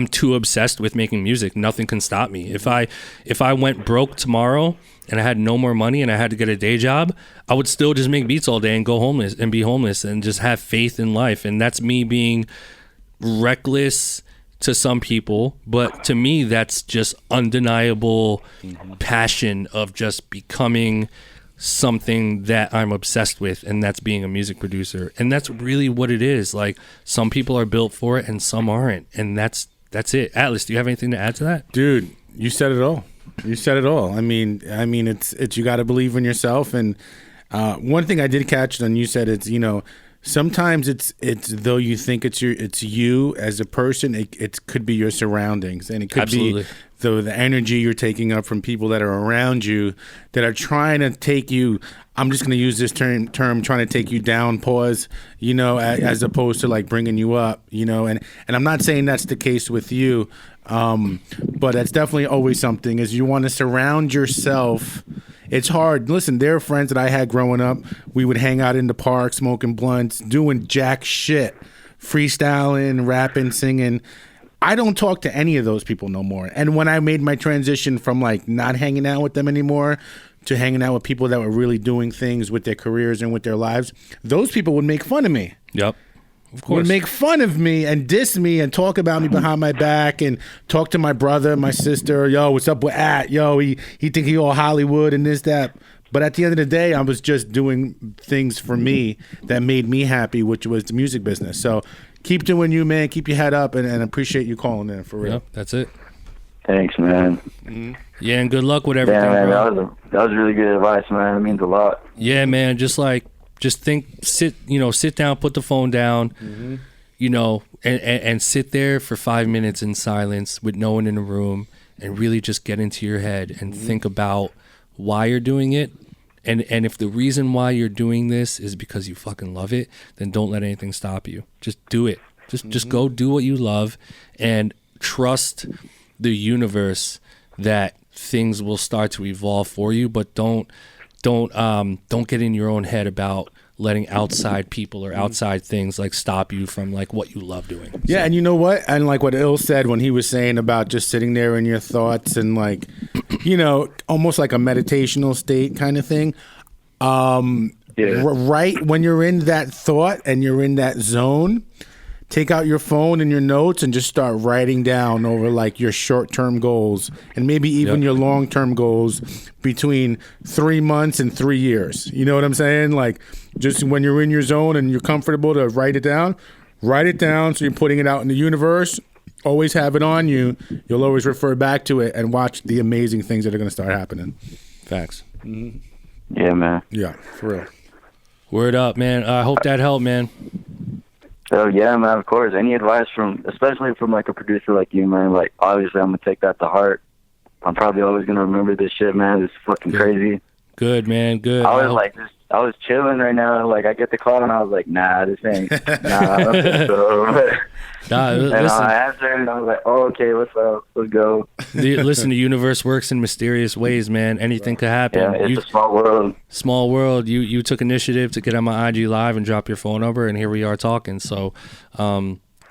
too obsessed with making music. Nothing can stop me. If I went broke tomorrow and I had no more money and I had to get a day job, I would still just make beats all day and go homeless and be homeless and just have faith in life. And that's me being reckless to some people, but to me that's just undeniable passion of just becoming something that I'm obsessed with, and that's being a music producer. And that's really what it is. Like, some people are built for it and some aren't, and that's it. Atlas, do you have anything to add to that? Dude, you said it all. I mean it's you got to believe in yourself. And one thing I did catch on you said, it's sometimes it's though you think it's you as a person, it could be your surroundings, and it could Absolutely. be the energy you're taking up from people that are around you that are trying to take you. I'm just going to use this term, trying to take you down, pause, as opposed to like bringing you up, and I'm not saying that's the case with you, but that's definitely always something, is you want to surround yourself. It's hard. Listen, there are friends that I had growing up. We would hang out in the park, smoking blunts, doing jack shit, freestyling, rapping, singing. I don't talk to any of those people no more. And when I made my transition from like not hanging out with them anymore to hanging out with people that were really doing things with their careers and with their lives, those people would make fun of me. Yep. Of course. Would make fun of me and diss me and talk about me behind my back and talk to my brother, my sister. Yo, what's up with At? Yo, he think he all Hollywood and this, that. But at the end of the day, I was just doing things for me that made me happy, which was the music business. So keep doing you, man. Keep your head up, and appreciate you calling in, for real. Yep, that's it. Thanks, man. Yeah, and good luck with everything, man, bro. That was really good advice, man. It means a lot. Yeah, man. Just sit down, put the phone down, and sit there for 5 minutes in silence with no one in the room, and really just get into your head and think about why you're doing it. And if the reason why you're doing this is because you fucking love it, then don't let anything stop you. Just do it. Just go do what you love, and trust the universe that things will start to evolve for you. But don't get in your own head about letting outside people or outside things like stop you from like what you love doing. Yeah, and you know what? And like what Il said when he was saying about just sitting there in your thoughts and like, almost like a meditational state kind of thing. Right when you're in that thought and you're in that zone, take out your phone and your notes and just start writing down over like your short-term goals and maybe even your long-term goals between 3 months and 3 years. You know what I'm saying? Like, just when you're in your zone and you're comfortable to write it down so you're putting it out in the universe. Always have it on you. You'll always refer back to it and watch the amazing things that are going to start happening. Facts. Yeah, man. Yeah, for real. Word up, man. I hope that helped, man. Oh yeah, man, of course. Any advice especially from like a producer like you, man, like obviously I'm gonna take that to heart. I'm probably always gonna remember this shit, man. It's fucking crazy. Good, man, good. I was chilling right now, like I get the call and I was like, nah, this ain't I don't think so. And I answered and I was like, oh, okay, what's up? Let's go. Listen, the universe works in mysterious ways, man. Anything could happen. Yeah, it's a small world. Small world. You took initiative to get on my IG Live and drop your phone number, and here we are talking. So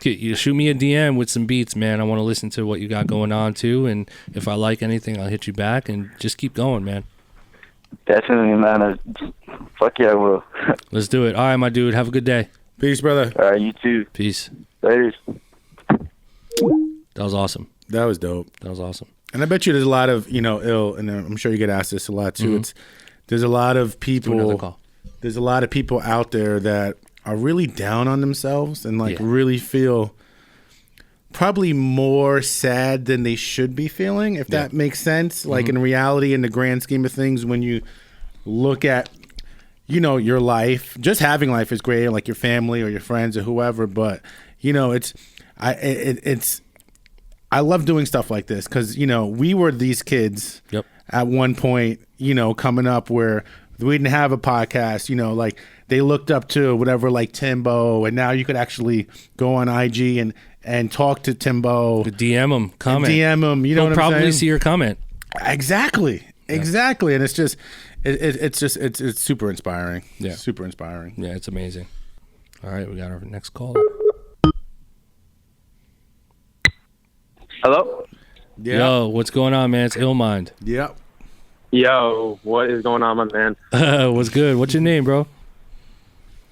You shoot me a DM with some beats, man. I want to listen to what you got going on too, and if I like anything, I'll hit you back, and just keep going, man. Definitely, man. Fuck yeah, I will. Let's do it. All right, my dude. Have a good day. Peace, brother. All right, you too. Peace. Later. That was awesome. That was dope. That was awesome. And I bet you there's a lot of, and I'm sure you get asked this a lot too. There's a lot of people. There's a lot of people out there that are really down on themselves and really feel probably more sad than they should be feeling, if that makes sense. Like in reality, in the grand scheme of things, when you look at, your life, just having life is great, like your family or your friends or whoever. But, I love doing stuff like this because, we were these kids at one point, coming up where we didn't have a podcast, like they looked up to whatever, like Timbo, and now you could actually go on IG and talk to Timbo. DM him, comment. DM him, you know what I'm saying? Probably see your comment. Exactly. And it's just, it's super inspiring. Yeah. Super inspiring. Yeah, it's amazing. All right, we got our next call. Hello? Yeah. Yo, what's going on, man? It's Illmind. Yep. Yo, what is going on, my man? What's good? What's your name, bro?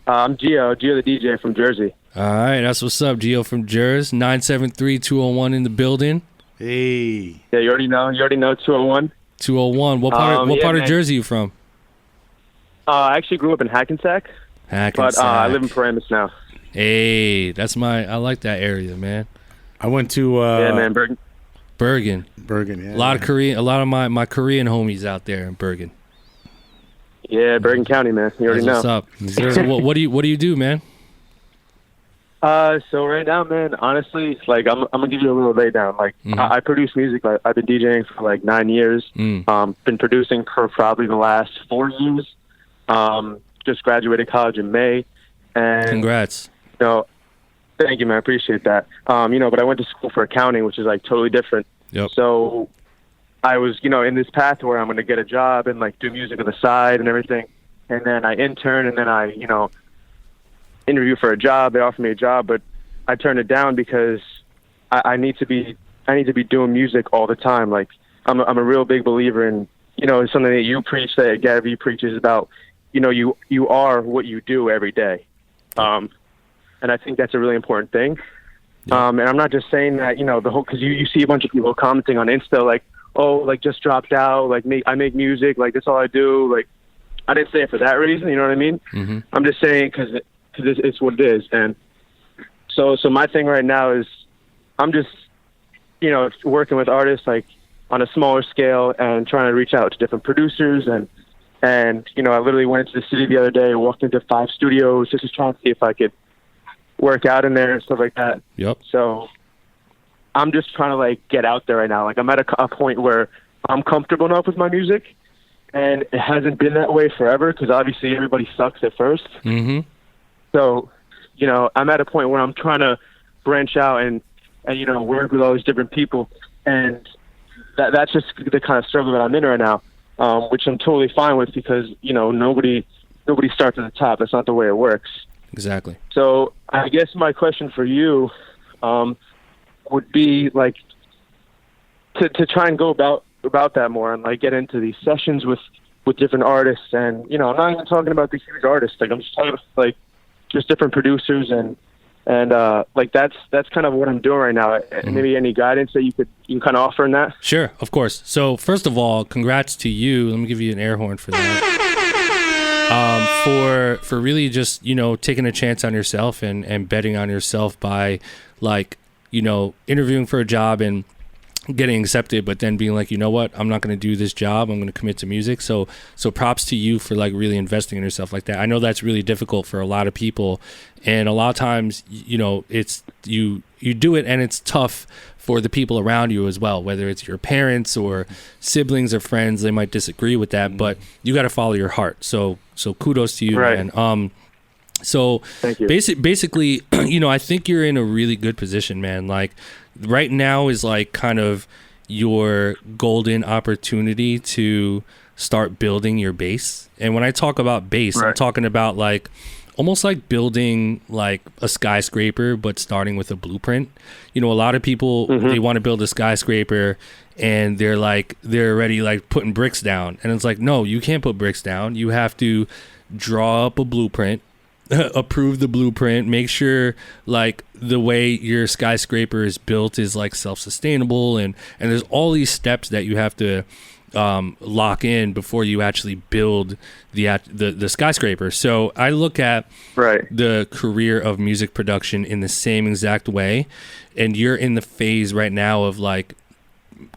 I'm Gio the DJ from Jersey. All right, that's what's up, Gio from Jersey. 973-201 in the building. Hey. Yeah, you already know 201. 201. What part of Jersey you from? I actually grew up in Hackensack. But I live in Paramus now. Hey, I like that area, man. I went to Bergen. Bergen, yeah. A lot of my Korean homies out there in Bergen. Yeah, Bergen County, man. You already know. What's up? So what do you do, man? So right now, man, honestly, like I'm gonna give you a little lay down. Like I produce music. I've been DJing for like 9 years. Been producing for probably the last 4 years. Just graduated college in May. And congrats. Thank you, man. I appreciate that. But I went to school for accounting, which is like totally different. Yep. So I was, in this path where I'm going to get a job and like do music on the side and everything. And then I intern and then I, interview for a job. They offered me a job, but I turned it down because I need to be doing music all the time. Like I'm a real big believer in, something that you preach, that Gary preaches about, you are what you do every day. And I think that's a really important thing. Yeah. And I'm not just saying that, the whole, because you see a bunch of people commenting on Insta, like, oh, like, just dropped out, like, I make music, like, that's all I do. Like, I didn't say it for that reason, you know what I mean? Mm-hmm. I'm just saying because it's what it is. And so my thing right now is I'm just, working with artists, like, on a smaller scale and trying to reach out to different producers. And I literally went into the city the other day, walked into 5 studios, just trying to see if I could work out in there and stuff like that. Yep. So I'm just trying to like get out there right now. Like I'm at a point where I'm comfortable enough with my music, and it hasn't been that way forever because obviously everybody sucks at first. Mm-hmm. So, I'm at a point where I'm trying to branch out and work with all these different people, and that's just the kind of struggle that I'm in right now, which I'm totally fine with because nobody starts at the top. That's not the way it works. Exactly. So I guess my question for you would be like to try and go about that more and like get into these sessions with different artists. And I'm not even talking about the huge artists. Like I'm just talking about like just different producers and like that's kind of what I'm doing right now. Mm-hmm. Maybe any guidance that you can kind of offer in that? Sure, of course. So first of all, congrats to you. Let me give you an air horn for that. For really just, taking a chance on yourself and betting on yourself by like, interviewing for a job and getting accepted, but then being like, you know what, I'm not going to do this job. I'm going to commit to music. So props to you for like really investing in yourself like that. I know that's really difficult for a lot of people. And a lot of times, it's you do it and it's tough for the people around you as well, whether it's your parents or siblings or friends. They might disagree with that, but you got to follow your heart. So kudos to you, right. Man. So thank you. Basically, I think you're in a really good position, man. Like right now is like kind of your golden opportunity to start building your base. And when I talk about base, right. I'm talking about like almost like building like a skyscraper, but starting with a blueprint. You know, a lot of people, they want to build a skyscraper and they're already like putting bricks down. And it's like, no, you can't put bricks down. You have to draw up a blueprint, approve the blueprint, make sure like the way your skyscraper is built is like self-sustainable. And there's all these steps that you have to lock in before you actually build the skyscraper. So I look at the career of music production in the same exact way, and you're in the phase right now of like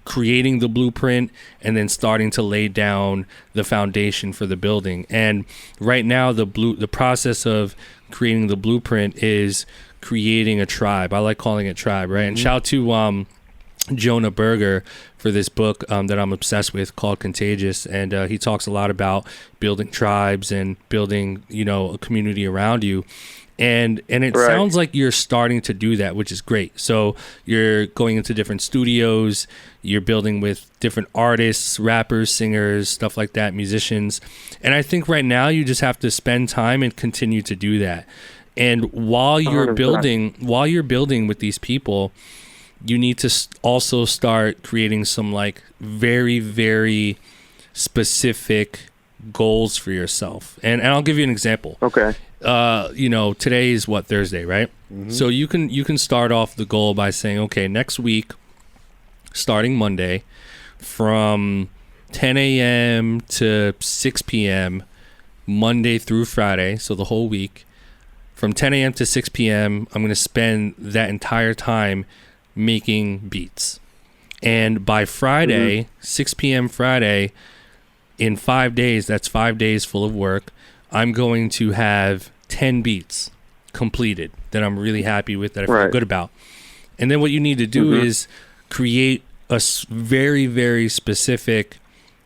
creating the blueprint and then starting to lay down the foundation for the building. And right now the process of creating the blueprint is creating a tribe. I like calling it tribe, right? And shout to Jonah Berger for this book that I'm obsessed with called Contagious, and he talks a lot about building tribes and building, you know, a community around you. And it sounds like you're starting to do that, which is great. So you're going into different studios, you're building with different artists, rappers, singers, stuff like that, musicians. And I think right now you just have to spend time and continue to do that. And while you're building with these people, you need to also start creating some like very, very specific goals for yourself. And I'll give you an example. Okay. You know, today is Thursday, right? So you can start off the goal by saying, okay, next week, starting Monday, from 10 a.m. to 6 p.m., Monday through Friday, so the whole week, from 10 a.m. to 6 p.m., I'm going to spend that entire time making beats. And by Friday, 6 p.m. Friday, in 5 days, that's 5 days full of work, I'm going to have 10 beats completed that I'm really happy with, that I feel good about. And then what you need to do is create a very, very specific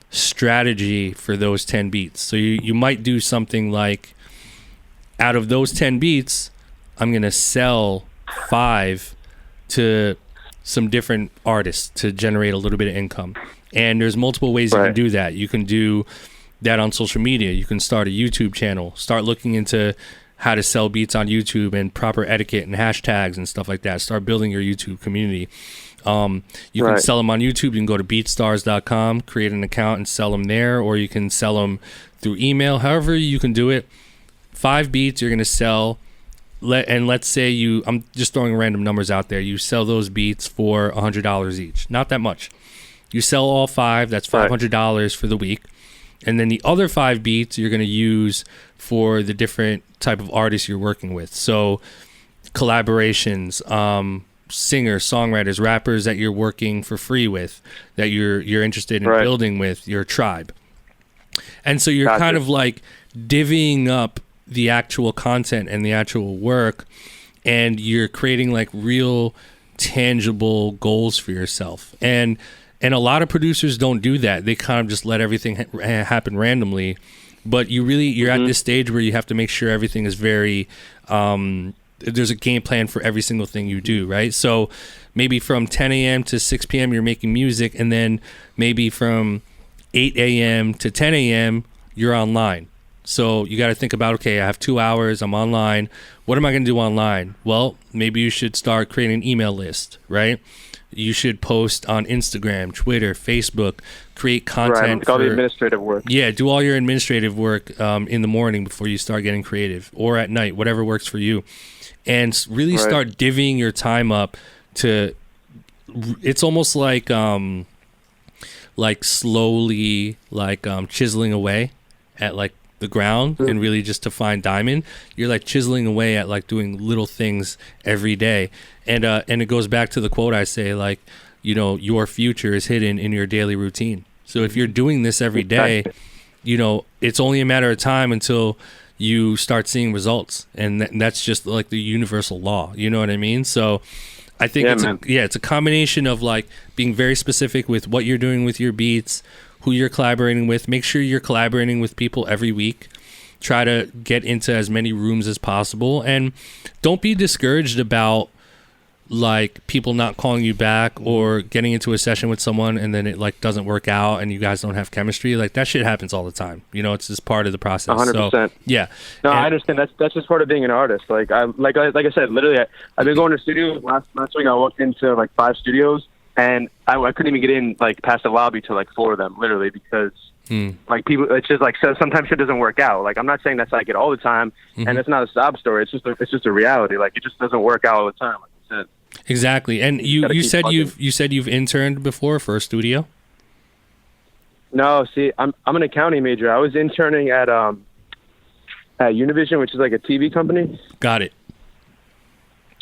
strategy for those 10 beats. So you might do something like, out of those 10 beats, I'm going to sell 5 to some different artists to generate a little bit of income. And there's multiple ways you can do that. You can do that on social media. You can start a YouTube channel, start looking into how to sell beats on YouTube and proper etiquette and hashtags and stuff like that. Start building your YouTube community. You can sell them on YouTube. You can go to beatstars.com, create an account and sell them there, or you can sell them through email. However you can do it. 5 beats you're going to sell. And let's say I'm just throwing random numbers out there. You sell those beats for $100 each. Not that much. You sell all 5. That's $500 for the week. And then the other 5 beats you're going to use for the different type of artists you're working with. So collaborations, singers, songwriters, rappers that you're working for free with, that you're interested in building with, your tribe. And so you're kind of like divvying up the actual content and the actual work, and you're creating like real tangible goals for yourself. And a lot of producers don't do that. They kind of just let everything happen randomly. But you're at this stage where you have to make sure everything is very, there's a game plan for every single thing you do, right? So maybe from 10 a.m. to 6 p.m. you're making music, and then maybe from 8 a.m. to 10 a.m. you're online. So you got to think about, okay, I have 2 hours, I'm online. What am I going to do online? Well, maybe you should start creating an email list, right? You should post on Instagram, Twitter, Facebook, create content. All the administrative work. Yeah, do all your administrative work in the morning before you start getting creative, or at night, whatever works for you. And really start divvying your time up to, it's almost like slowly, chiseling away at like the ground, and really just to find diamond. You're like chiseling away at like doing little things every day. And it goes back to the quote I say, like, you know, your future is hidden in your daily routine. So if you're doing this every day, you know, it's only a matter of time until you start seeing results. And that's just like the universal law. You know what I mean? So I think it's a combination of like being very specific with what you're doing with your beats, who you're collaborating with. Make sure you're collaborating with people every week. Try to get into as many rooms as possible. And don't be discouraged about like people not calling you back or getting into a session with someone and then it like doesn't work out and you guys don't have chemistry, like that shit happens all the time. You know, it's just part of the process. 100%. So, yeah. No, And- I understand. That's just part of being an artist. Like I said, literally, I've been going to studios. Last week, I walked into like 5 studios, and I couldn't even get in like past the lobby to like 4 of them, literally, because like people, it's just like, so sometimes shit doesn't work out. Like I'm not saying that's like it all the time, and it's not a sob story. It's just a reality. Like it just doesn't work out all the time. Like you said. Exactly. And you said plugging. you've interned before for a studio? No, see, I'm an accounting major. I was interning at Univision, which is like a TV company. Got it.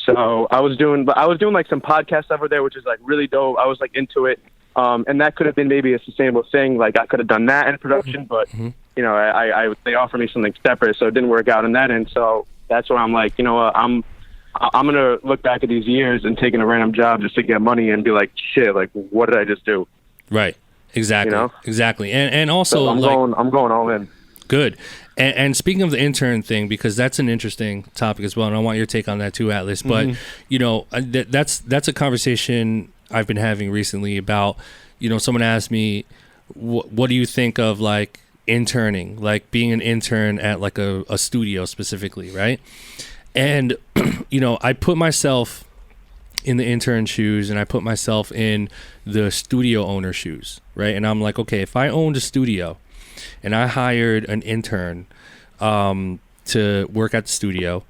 So I was doing like some podcast stuff over there, which is like really dope. I was like into it, and that could have been maybe a sustainable thing. Like I could have done that in production, but you know, I they offered me something separate, so it didn't work out in that end. So that's where I'm like, you know what, I'm gonna look back at these years and taking a random job just to get money and be like, shit, like what did I just do? Right. Exactly. You know? Exactly. And also, So I'm going all in. Good. And speaking of the intern thing, because that's an interesting topic as well, and I want your take on that too, Atlas. But you know, that's a conversation I've been having recently about, you know, someone asked me, what do you think of like interning, like being an intern at like a studio specifically, right? And you know, I put myself in the intern shoes and I put myself in the studio owner shoes, right? And I'm like, okay, if I owned a studio and I hired an intern to work at the studio,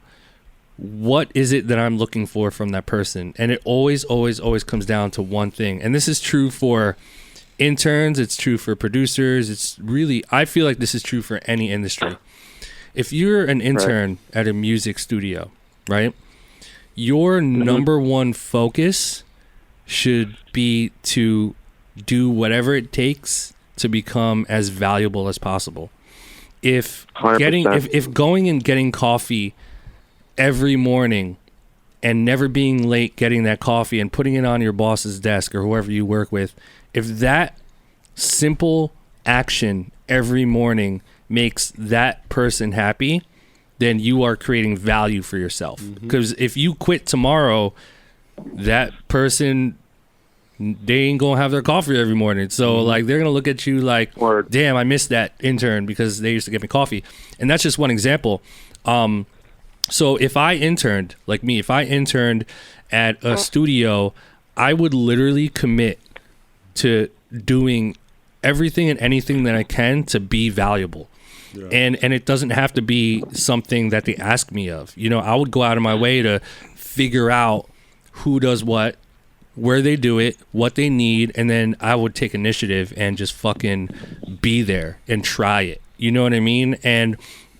what is it that I'm looking for from that person? And it always comes down to one thing. And this is true for interns, it's true for producers, it's really, I feel like this is true for any industry. If you're an intern at a music studio, right, your number one focus should be to do whatever it takes to become as valuable as possible. If 100%. if going and getting coffee every morning and never being late getting that coffee and putting it on your boss's desk or whoever you work with, if that simple action every morning makes that person happy, then you are creating value for yourself. Because if you quit tomorrow, that person, they ain't gonna have their coffee every morning. So like they're gonna look at you like, damn, I missed that intern because they used to get me coffee. And that's just one example. So if I interned, like me, if I interned at a studio, I would literally commit to doing everything and anything that I can to be valuable. Yeah. And it doesn't have to be something that they ask me of. You know, I would go out of my way to figure out who does what, where they do it, what they need, and then I would take initiative and just fucking be there and try it. You know what I mean? And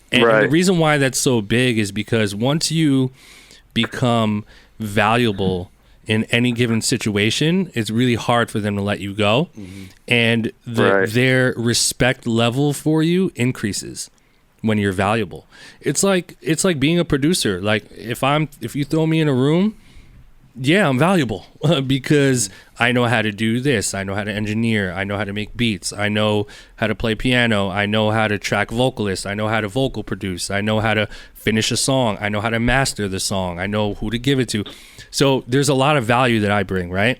the reason why that's so big is because once you become valuable in any given situation, it's really hard for them to let you go. And their respect level for you increases when you're valuable. It's like being a producer. Like if you throw me in a room, yeah, I'm valuable because I know how to do this. I know how to engineer. I know how to make beats. I know how to play piano. I know how to track vocalists. I know how to vocal produce. I know how to finish a song. I know how to master the song. I know who to give it to. So there's a lot of value that I bring, right?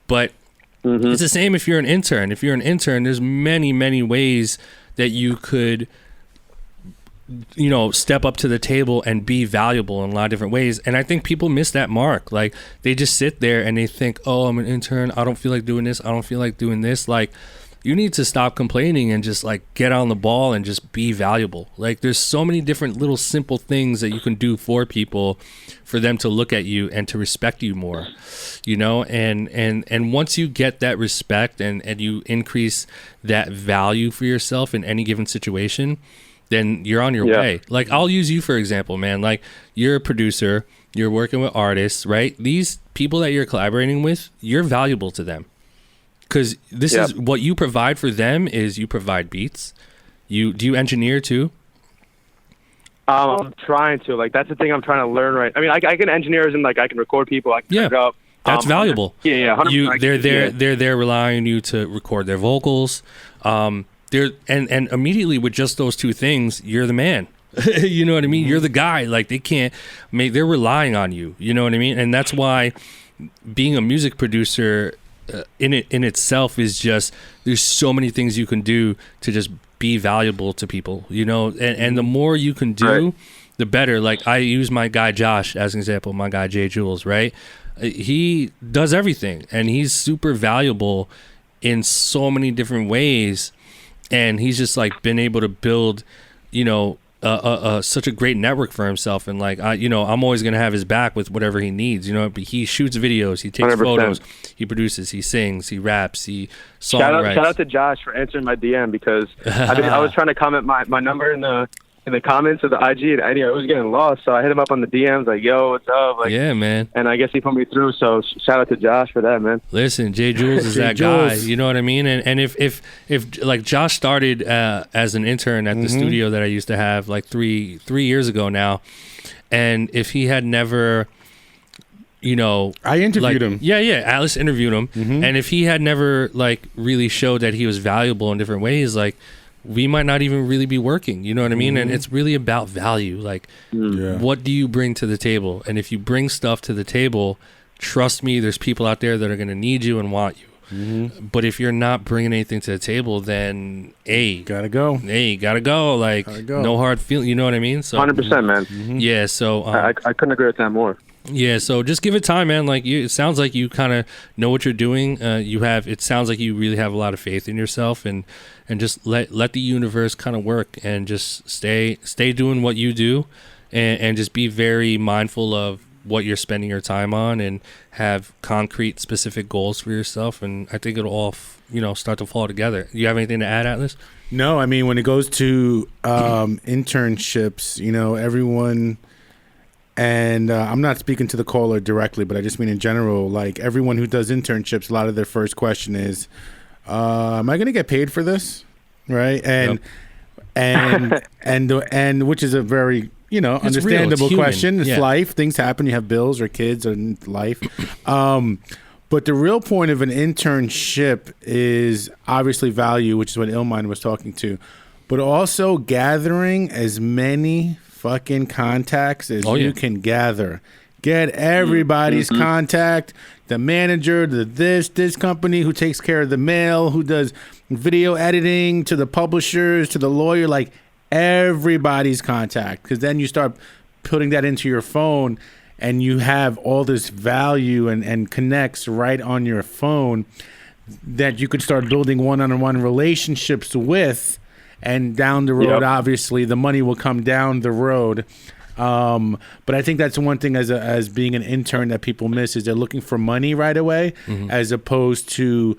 But it's the same if you're an intern. If you're an intern, there's many, many ways that you could, you know, step up to the table and be valuable in a lot of different ways. And I think people miss that mark. Like they just sit there and they think, oh, I'm an intern. I don't feel like doing this. I don't feel like doing this. Like you need to stop complaining and just like get on the ball and just be valuable. Like there's so many different little simple things that you can do for people for them to look at you and to respect you more, you know? And once you get that respect and you increase that value for yourself in any given situation, then you're on your way. Like I'll use you for example, man. Like you're a producer, you're working with artists, right? These people that you're collaborating with, you're valuable to them. Because this is what you provide for them is you provide beats. Do you engineer too? I'm trying to. Like that's the thing I'm trying to learn. Right. I mean, I can engineer as in like I can record people. I can set it up. That's valuable. Yeah. 100%. They're there relying on you to record their vocals. And immediately with just those two things, you're the man. You know what I mean? You're the guy. Like they're relying on you. You know what I mean? And that's why being a music producer in itself is just, there's so many things you can do to just be valuable to people, you know, and the more you can do, the better. Like, I use my guy Josh as an example, my guy Jay Jules, right? He does everything, and he's super valuable in so many different ways, and he's just like been able to build, you know, such a great network for himself. And like, I'm always gonna have his back with whatever he needs, you know. But he shoots videos, he takes 100%. Photos, he produces, he sings, he raps, he songwrites. Shout out to Josh for answering my DM, because I was trying to comment my number in the comments of the IG, and I was getting lost, so I hit him up on the DMs like, "Yo, what's up?" Like, yeah, man. And I guess he put me through. So shout out to Josh for that, man. Listen, Jay Jules is that guy. You know what I mean? And if like Josh started as an intern at the studio that I used to have like three years ago now, and if he had never, you know, I interviewed him. Yeah, Alice interviewed him, and if he had never like really showed that he was valuable in different ways, like, we might not even really be working, you know what I mean? And it's really about value. Like, what do you bring to the table? And if you bring stuff to the table, trust me, there's people out there that are going to need you and want you. But if you're not bringing anything to the table, then gotta go. Like, no hard feeling, you know what I mean? So 100%, man. Yeah, so I couldn't agree with that more. Yeah, so just give it time, man. Like, it sounds like you kind of know what you're doing. It sounds like you really have a lot of faith in yourself, and just let the universe kind of work, and just stay doing what you do, and just be very mindful of what you're spending your time on, and have concrete, specific goals for yourself. And I think it'll all, start to fall together. You have anything to add, Atlas? No, I mean, when it goes to internships, everyone. And I'm not speaking to the caller directly, but I just mean in general, like, everyone who does internships, a lot of their first question is, am I going to get paid for this? Right. And which is a very, understandable question. It's life. Things happen. You have bills or kids or life. But the real point of an internship is obviously value, which is what Illmind was talking to, but also gathering as many fucking contacts as you can gather. Get everybody's contact, the manager, this company who takes care of the mail, who does video editing, to the publishers, to the lawyer, like, everybody's contact. Because then you start putting that into your phone, and you have all this value and connects right on your phone that you could start building one-on-one relationships with. And down the road, obviously, the money will come down the road. But I think that's one thing as being an intern that people miss, is they're looking for money right away, as opposed to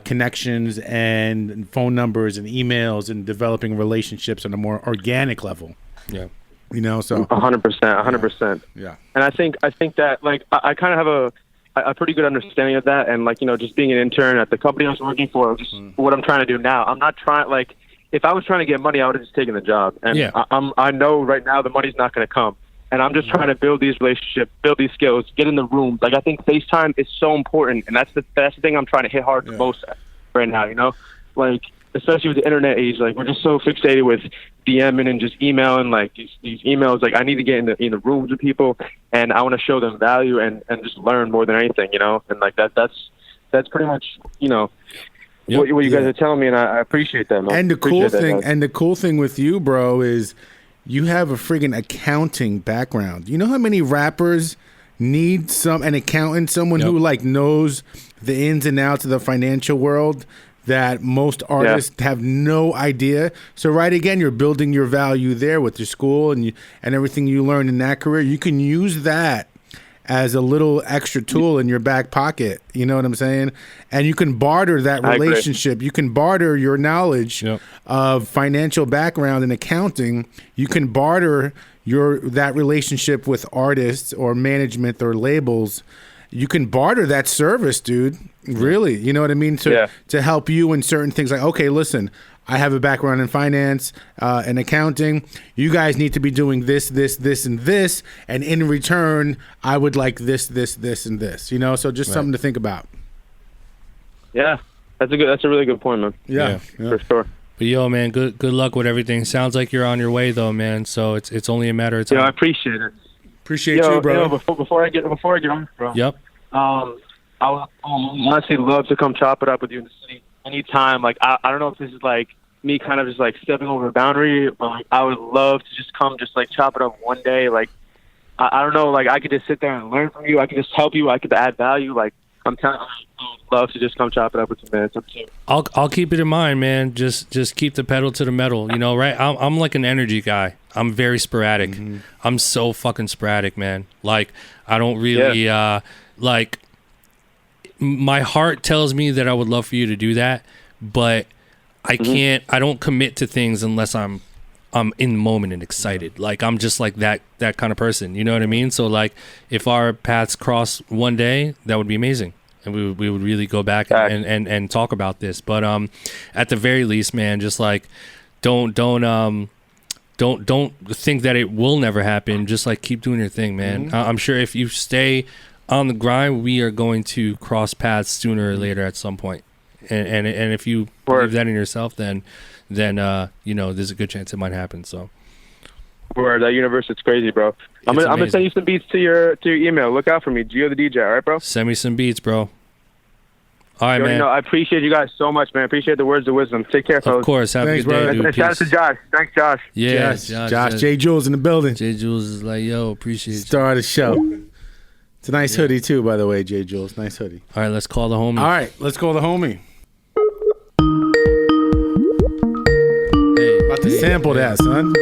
connections and phone numbers and emails and developing relationships on a more organic level. Yeah. So 100%. Yeah. And I think that, like, I kind of have a pretty good understanding of that. And, like, just being an intern at the company I was working for, just what I'm trying to do now. I'm not trying, like, if I was trying to get money, I would have just taken the job. And I know right now the money's not going to come. And I'm just trying to build these relationships, build these skills, get in the rooms. Like, I think FaceTime is so important. And that's the thing I'm trying to hit hard the most at right now, Like, especially with the internet age, like, we're just so fixated with DMing and just emailing, like, these emails. Like, I need to get in the rooms with people, and I want to show them value and just learn more than anything, And, like, that's pretty much, what you guys are telling me, and I appreciate that, man. And the cool thing with you, bro, is you have a friggin' accounting background. You know how many rappers need an accountant, someone who, like, knows the ins and outs of the financial world that most artists have no idea. So, right, again, you're building your value there with your school and everything you learned in that career. You can use that as a little extra tool in your back pocket, you know what I'm saying? And you can barter that relationship. You can barter your knowledge of financial background and accounting. You can barter that relationship with artists or management or labels. You can barter that service, dude. Really, you know what I mean? To help you in certain things. Like, okay, listen, I have a background in finance and accounting. You guys need to be doing this, and this. And in return, I would like this, and this. So just something to think about. Yeah, that's a really good point, man. Yeah. For sure. But yo, man, good luck with everything. Sounds like you're on your way, though, man. So it's only a matter of time. Yeah, I appreciate it. Appreciate you, bro. Before I get on, bro. Yep. I would honestly love to come chop it up with you in the city anytime. Like, I don't know if this is like me kind of just like stepping over a boundary, but like, I would love to just come, just like chop it up one day. Like, I don't know, like I could just sit there and learn from you. I could just help you. I could add value. Like, I'm telling you, I would love to just come chop it up with you, man. It's up to you. I'll keep it in mind, man. Just keep the pedal to the metal, you know, right? I'm like an energy guy. I'm very sporadic. I'm so fucking sporadic, man. Like, I don't really like. My heart tells me that I would love for you to do that, but I can't. I don't commit to things unless I'm in the moment and excited. Like, I'm just like that kind of person. You know what I mean? So like, if our paths cross one day, that would be amazing, and we would really go back and talk about this. But at the very least, man, just like don't think that it will never happen. Just like keep doing your thing, man. I'm sure if you stay on the grind, we are going to cross paths sooner or later at some point. And if you believe that in yourself, then you know, there's a good chance it might happen. So, Word, that universe is crazy, bro. I'm gonna send you some beats to your email. Look out for me, Gio the DJ. All right, bro. Send me some beats, bro. All right, man. I appreciate you guys so much, man. I appreciate the words of wisdom. Take care, fellas. Of course. Have a good day, dude. Shout out to Josh. Thanks, Josh. Yeah, Josh. J. Jules in the building. J. Jules is like, yo, appreciate you. Star of the show. It's a nice hoodie too, by the way, J. Jules. Nice hoodie. All right, let's call the homie. All right, let's call the homie. About to sample that, son.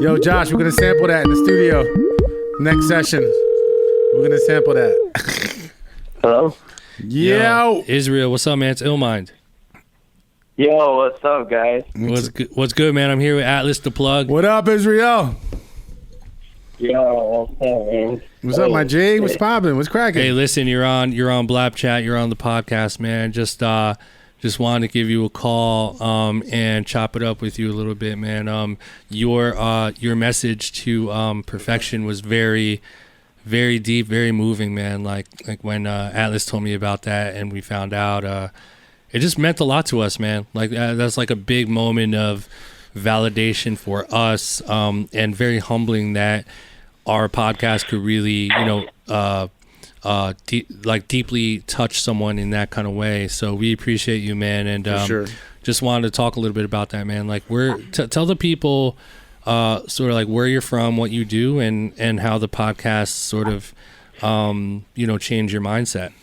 Yo, Josh, we're gonna sample that in the studio. Next session, we're gonna sample that. Hello? Yo, Israel, what's up, man? It's Illmind. Yo, what's up, guys? What's good, man? I'm here with Atlas the Plug. what up, Israel? Yo, what's up, man? What's up, my J? What's poppin'? What's cracking? Hey, listen, you're on BLAPCHAT. You're on the podcast, man. Just wanted to give you a call and chop it up with you a little bit, man. Your message to perfection was very, very deep, very moving, man. Like when Atlas told me about that and we found out, it just meant a lot to us, man. Like that's like a big moment of validation for us, and very humbling that our podcast could really, you know, deeply touch someone in that kind of way. So we appreciate you, man. And sure. Just wanted to talk a little bit about that, man. Like, tell the people sort of like where you're from, what you do, and how the podcast sort of you know, change your mindset.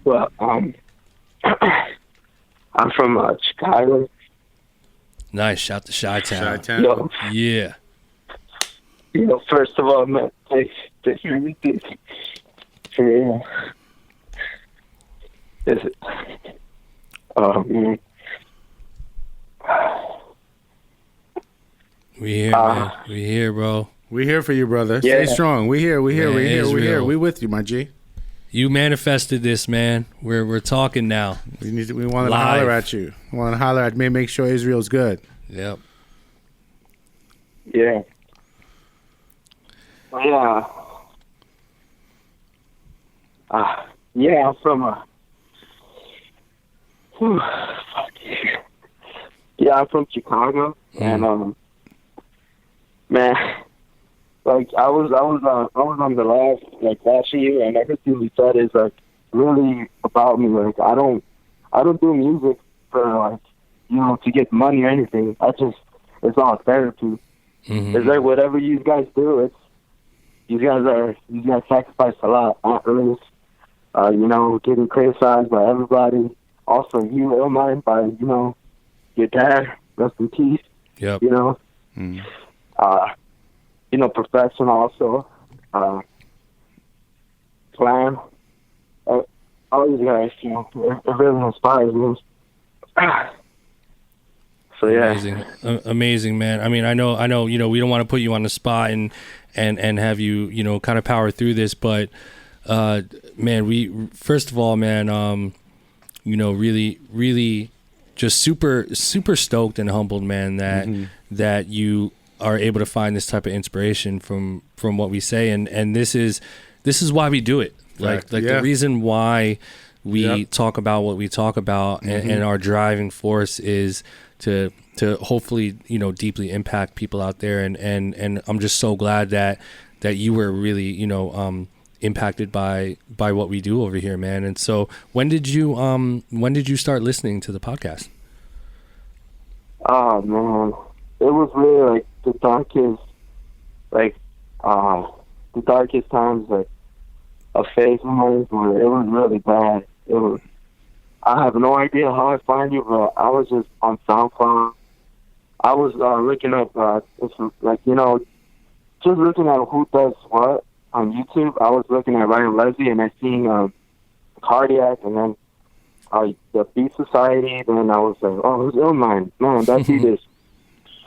Well, I'm from Chicago. Nice. Shout to Chi-Town. Yo, Yeah. you know, first of all, man, thanks to hear me for real. Is it? We here, man. We here, bro. We here for you, brother. Yeah. Stay strong. We here. We Man, here. Israel. We with you, my G. You manifested this, man. We're talking now. We want to Live. holler at you. We want to holler at me. Make sure Israel's good. Yep. Yeah. Yeah. Yeah, I'm from yeah, I'm from Chicago, and man, like I was on the last year, and everything he said is like really about me. Like I don't do music for like, you know, to get money or anything. It's all therapy. Mm-hmm. It's like whatever you guys do, you guys sacrifice a lot. You know, getting criticized by everybody. Also, you Illmind by, you know, your dad, rest in peace. Yep. You know, you know, Perfection also. Plan. All these guys, you know, it really inspires me. So yeah, amazing, man. I mean, I know. You know, we don't want to put you on the spot and have you, you know, kind of power through this, but man, we first of all, man, you know, really, just super stoked and humbled, man, that you are able to find this type of inspiration from what we say, and this is why we do it. Like the reason why we talk about what we talk about, and our driving force is to hopefully, you know, deeply impact people out there, and I'm just so glad that you were really, you know, impacted by what we do over here, man. And so when did you start listening to the podcast? Oh man, it was really like the darkest times like of phase in life where it was really bad. I have no idea how I find you, but I was just on SoundCloud. I was looking up, just looking at who does what on YouTube. I was looking at Ryan Leslie, and I seen Cardiac, and then the Beat Society. Then I was like, oh, who's Illmind? Man, that beat is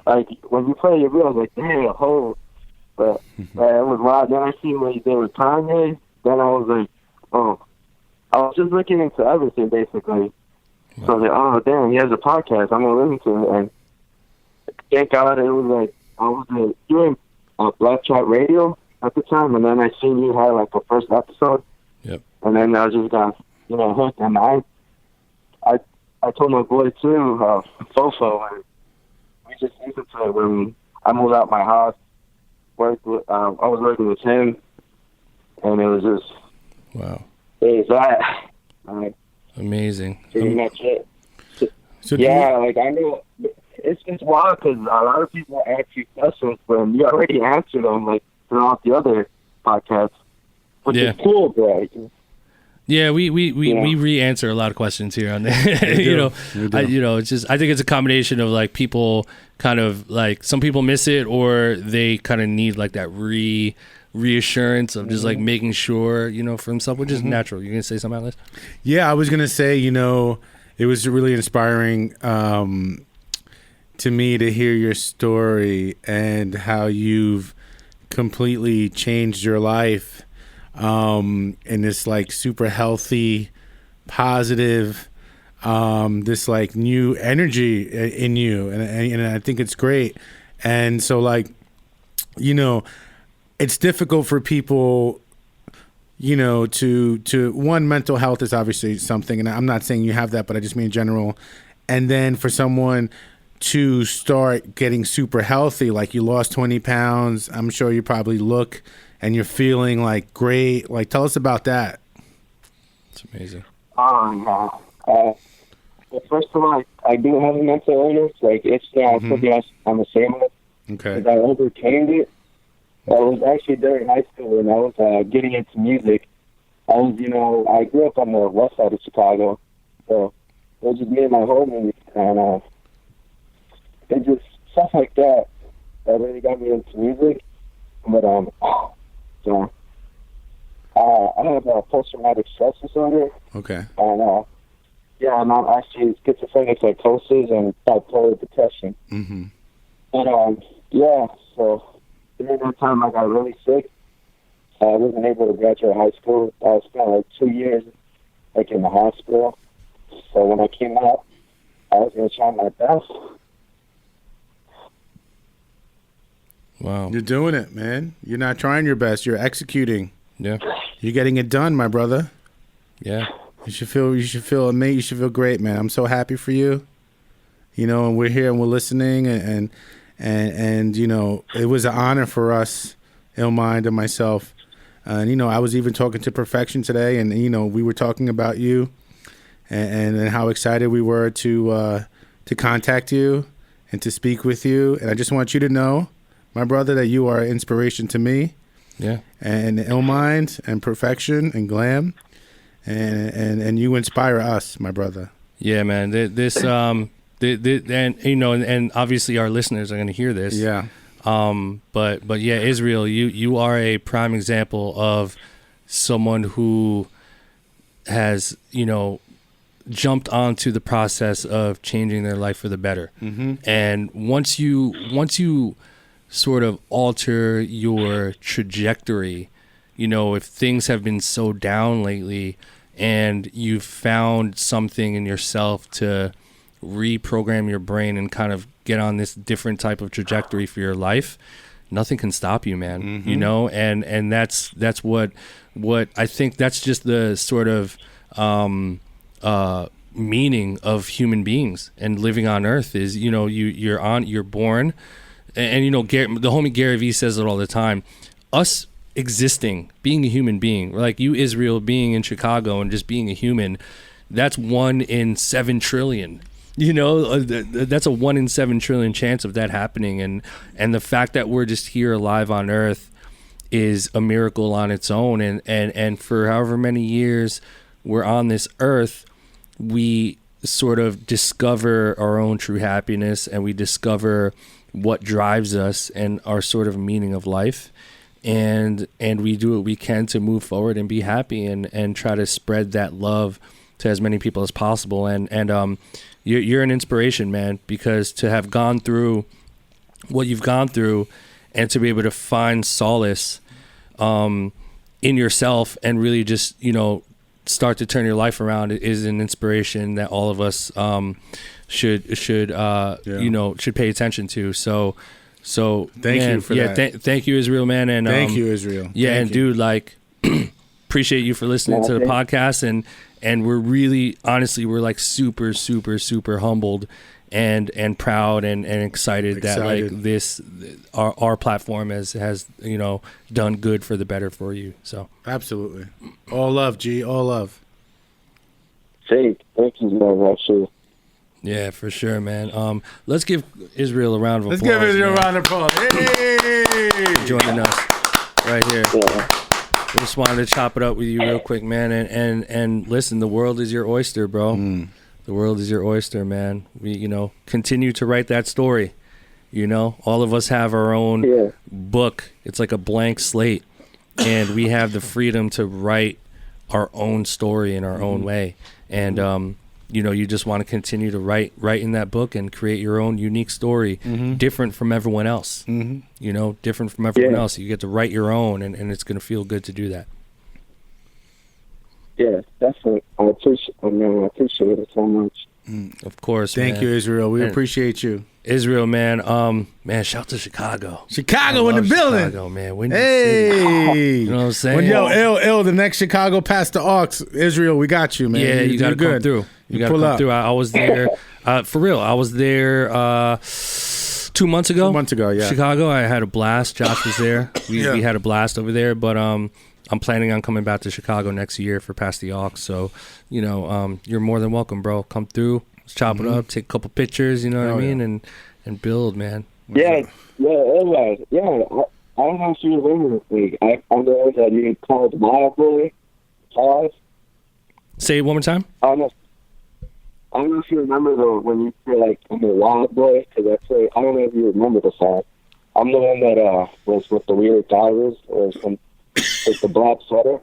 like when you play it, I was like, damn, oh. But it was wild. Then I seen what he did with Kanye. Then I was like, oh. I was just looking into everything basically. Wow. So I was like, oh damn, he has a podcast. I'm gonna listen to it. And thank God it was like I was doing BLAPCHAT radio at the time, and then I seen you had like a first episode. Yep. And then I just got hooked, and I told my boy too, Fofo, and we just listened to it when I moved out my house. I was working with him, and it was just wow. It's that. Amazing. Pretty much it. So yeah, like I know it's just wild because a lot of people ask you questions, but you already answered them like throughout the other podcasts, which is cool, bro. Yeah, we re-answer a lot of questions here on there. It's just I think it's a combination of like people kind of like some people miss it or they kind of need like that reassurance of just like making sure for himself, which is natural. You're gonna say something about this? Yeah, I was gonna say it was really inspiring to me to hear your story and how you've completely changed your life in this like super healthy, positive, this like new energy in you, and I think it's great. And so like it's difficult for people, to one, mental health is obviously something, and I'm not saying you have that, but I just mean in general. And then for someone to start getting super healthy, like you lost 20 pounds, I'm sure you probably look and you're feeling like great. Like, tell us about that. It's amazing. Well, first of all, I do have a mental illness. Like, it's something I'm ashamed of. Okay. I overcame it. I was actually during high school when I was getting into music. I grew up on the west side of Chicago, so it was just me and my homies, and it just stuff like that really got me into music. But so I have a post-traumatic stress disorder. Okay. And I'm actually schizophrenic psychosis and bipolar depression. Mm-hmm. And so during that time I got really sick. I wasn't able to graduate high school. I spent like 2 years like in the hospital. So when I came out, I was gonna try my best. Wow. You're doing it, man. You're not trying your best. You're executing. Yeah. You're getting it done, my brother. Yeah. You should feel amazing. You should feel great, man. I'm so happy for you. And we're here and we're listening and it was an honor for us, Illmind and myself. And I was even talking to Perfection today, and we were talking about you and how excited we were to contact you and to speak with you. And I just want you to know, my brother, that you are an inspiration to me. Yeah. And Illmind and Perfection and Glam, and you inspire us, my brother. Yeah, man. This and obviously our listeners are going to hear this. Yeah. But yeah, Israel, you are a prime example of someone who has jumped onto the process of changing their life for the better. Mm-hmm. And once you sort of alter your trajectory, if things have been so down lately and you've found something in yourself to reprogram your brain and kind of get on this different type of trajectory for your life, nothing can stop you, man. Mm-hmm. And that's what I think that's just the sort of meaning of human beings and living on earth is, you're born, and the homie Gary Vee says it all the time. Us existing, being a human being, like you, Israel, being in Chicago and just being a human, that's 1 in 7 trillion. You know, that's a 1 in 7 trillion chance of that happening. And the fact that we're just here alive on Earth is a miracle on its own. And for however many years we're on this earth, we sort of discover our own true happiness, and we discover what drives us and our sort of meaning of life. And we do what we can to move forward and be happy and try to spread that love to as many people as possible. And you're an inspiration, man, because to have gone through what you've gone through and to be able to find solace in yourself and really just, you know, start to turn your life around is an inspiration that all of us should you know, should pay attention to. So thank you for that. Thank you, Israel, man. And thank you, Israel. Yeah, thank and you. dude, like, appreciate you for listening to the podcast, and we're really, honestly, we're like super, super, super humbled and proud and excited that like this our platform has you know done good for the better for you. So absolutely, all love, G, all love. Thank you very much. Yeah, for sure, man. Let's give Israel a round of applause. Let's give Israel a round of applause. Hey, joining us right here. Yeah. We just wanted to chop it up with you real quick, man. And listen, the world is your oyster, bro. The world is your oyster, man. We, you know, continue to write that story. You know, all of us have our own book. It's like a blank slate, and we have the freedom to write our own story in our own way. And you know, you just want to continue to write in that book and create your own unique story, different from everyone else. You know, different from everyone else. You get to write your own, and it's going to feel good to do that. Yeah, definitely. I appreciate it so much. Of course, thank man. you, Israel. We appreciate you. Israel, man. Man, shout to Chicago. Chicago in the building. Chicago, man. Windy Hey, City. You know what I'm saying? When ill, the next Chicago past the Aux, Israel, we got you, man. Yeah, you got to come through. You got to come through. I was there, for real. I was there 2 months ago. 2 months ago, yeah. Chicago. I had a blast. Josh was there. We had a blast over there. But I'm planning on coming back to Chicago next year for Past the Aux. So, you know, you're more than welcome, bro. Come through. Let's chop it up. Take a couple pictures. You know what I mean? And build, man. Yeah. I don't know if you remember this week. I know that you called Wild Boy. Say it one more time. I don't know if you remember when you were like, I'm a Wild Boy, because that's like, I don't know if you remember the song. I'm the one that was with the Weird Divers, or some with the black sweater.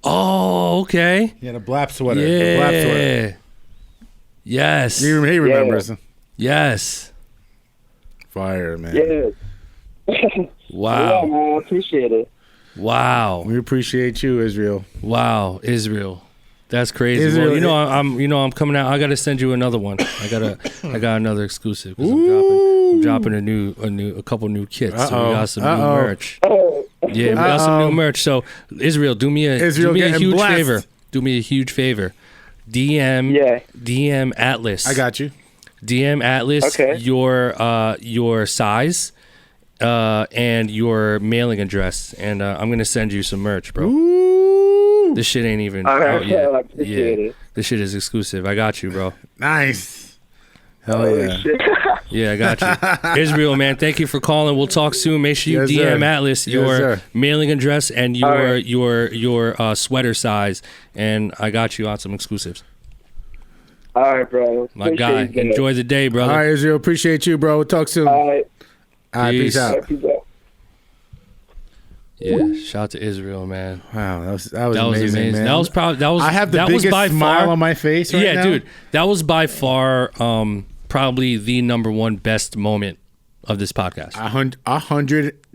Oh, okay. Yeah, the blap sweater. Yeah. The blap sweater. Yes. He remembers. Yes. Fire, man. Yeah. Wow. Yeah, man, I appreciate it. Wow. We appreciate you, Israel. Wow, Israel. That's crazy. Israel, well, I'm coming out. I got to send you another one. I got another exclusive. 'Cause I'm dropping a couple new kits. So we got some new merch. Yeah, we got some new merch. So Israel, do me a huge favor. Do me a huge favor. DM Atlas. I got you. DM Atlas. Okay. Your size, and your mailing address, and I'm gonna send you some merch, bro. Ooh. This shit ain't even out yet. I appreciate it. This shit is exclusive. I got you, bro. Nice. Hell yeah. Shit. Yeah, I got you. Israel, man, thank you for calling. We'll talk soon. Make sure you DM Atlas your mailing address and your sweater size, and I got you on some exclusives. All right, bro. My guy, enjoy the day, brother. All right, Israel, appreciate you, bro. We'll talk soon. All right. Peace out. Yeah, shout out to Israel, man. Wow, that was amazing, man. That was probably I have the biggest smile on my face right now. Yeah, dude, that was by far probably the number one best moment of this podcast.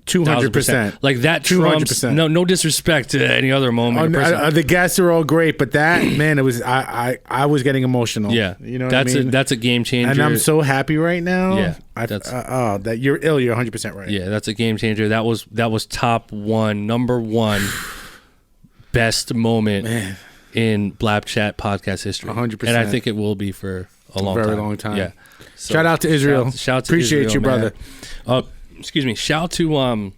200%. Like that trumps 200%. No disrespect to any other moment. The guests are all great, but that, man, it was I was getting emotional. Yeah, you know what I mean? That's a game changer, and I'm so happy right now. Yeah, that you're 100% right. Yeah, that's a game changer. That was top one, number one best moment in BLAPCHAT podcast history. 100%, and I think it will be for a long time. Yeah. So, shout out to Israel. Shout to appreciate Israel, you, brother. Excuse me. Shout to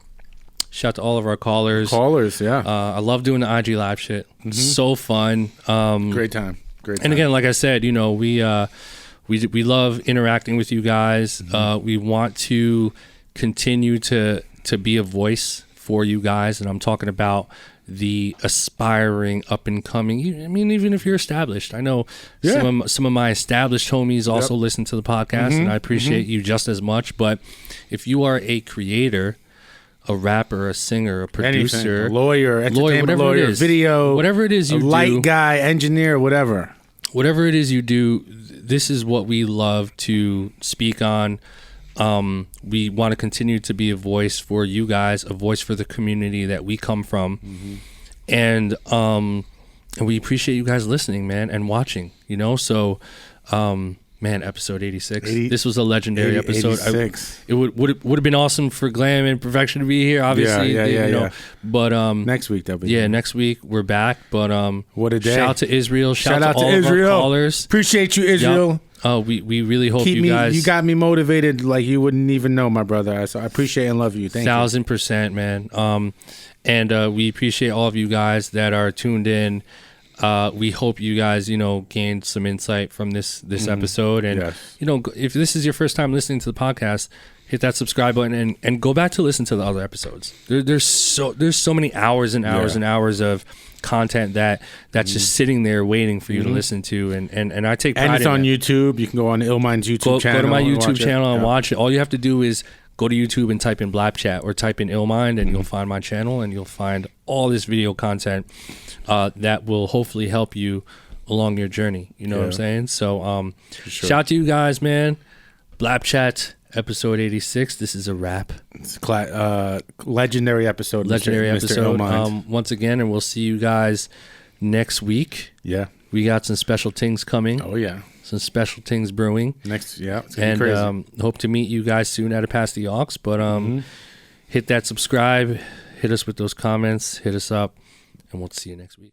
Shout out to all of our callers. Yeah. I love doing the IG live shit. So fun. Great time. And again, like I said, you know, we love interacting with you guys. We want to continue to be a voice for you guys, and I'm talking about the aspiring, up and coming. I mean, even if you're established, I know some of my established homies also listen to the podcast, and I appreciate you just as much. But if you are a creator, a rapper, a singer, a producer, a lawyer, entertainment lawyer, video, whatever it is you do, light guy, engineer, whatever it is you do, this is what we love to speak on. We want to continue to be a voice for you guys, a voice for the community that we come from, and we appreciate you guys listening, man, and watching. You know, so man, episode 86. This was a legendary episode. It would have been awesome for Glam and Perfection to be here, obviously. Yeah. But next week they'll be. Next week we're back. But what a day! Shout out to Israel. Shout out to all Israel. Of our callers. Appreciate you, Israel. Yep. Oh, we really hope you guys. You got me motivated like you wouldn't even know, my brother. So I appreciate and love you. Thank you. 1000%, man. And we appreciate all of you guys that are tuned in. We hope you guys, you know, gained some insight from this episode. And, you know, if this is your first time listening to the podcast, hit that subscribe button and go back to listen to the other episodes. There's so many hours and hours and hours of content that's just sitting there waiting for you to listen to. And I take pride in it. And it's on YouTube. You can go on Illmind's YouTube channel. Go to my YouTube channel and watch it. All you have to do is go to YouTube and type in BLAPCHAT or type in Illmind, and you'll find my channel, and you'll find all this video content that will hopefully help you along your journey. You know what I'm saying? So shout out to you guys, man. BLAPCHAT episode 86. This is a wrap. It's legendary episode. Legendary Mr. episode. Illmind. Once again, and we'll see you guys next week. Yeah. We got some special things coming. Oh, yeah. Some special things brewing. It's gonna be crazy. Hope to meet you guys soon at a Pass the Aux. But hit that subscribe, hit us with those comments, hit us up, and we'll see you next week.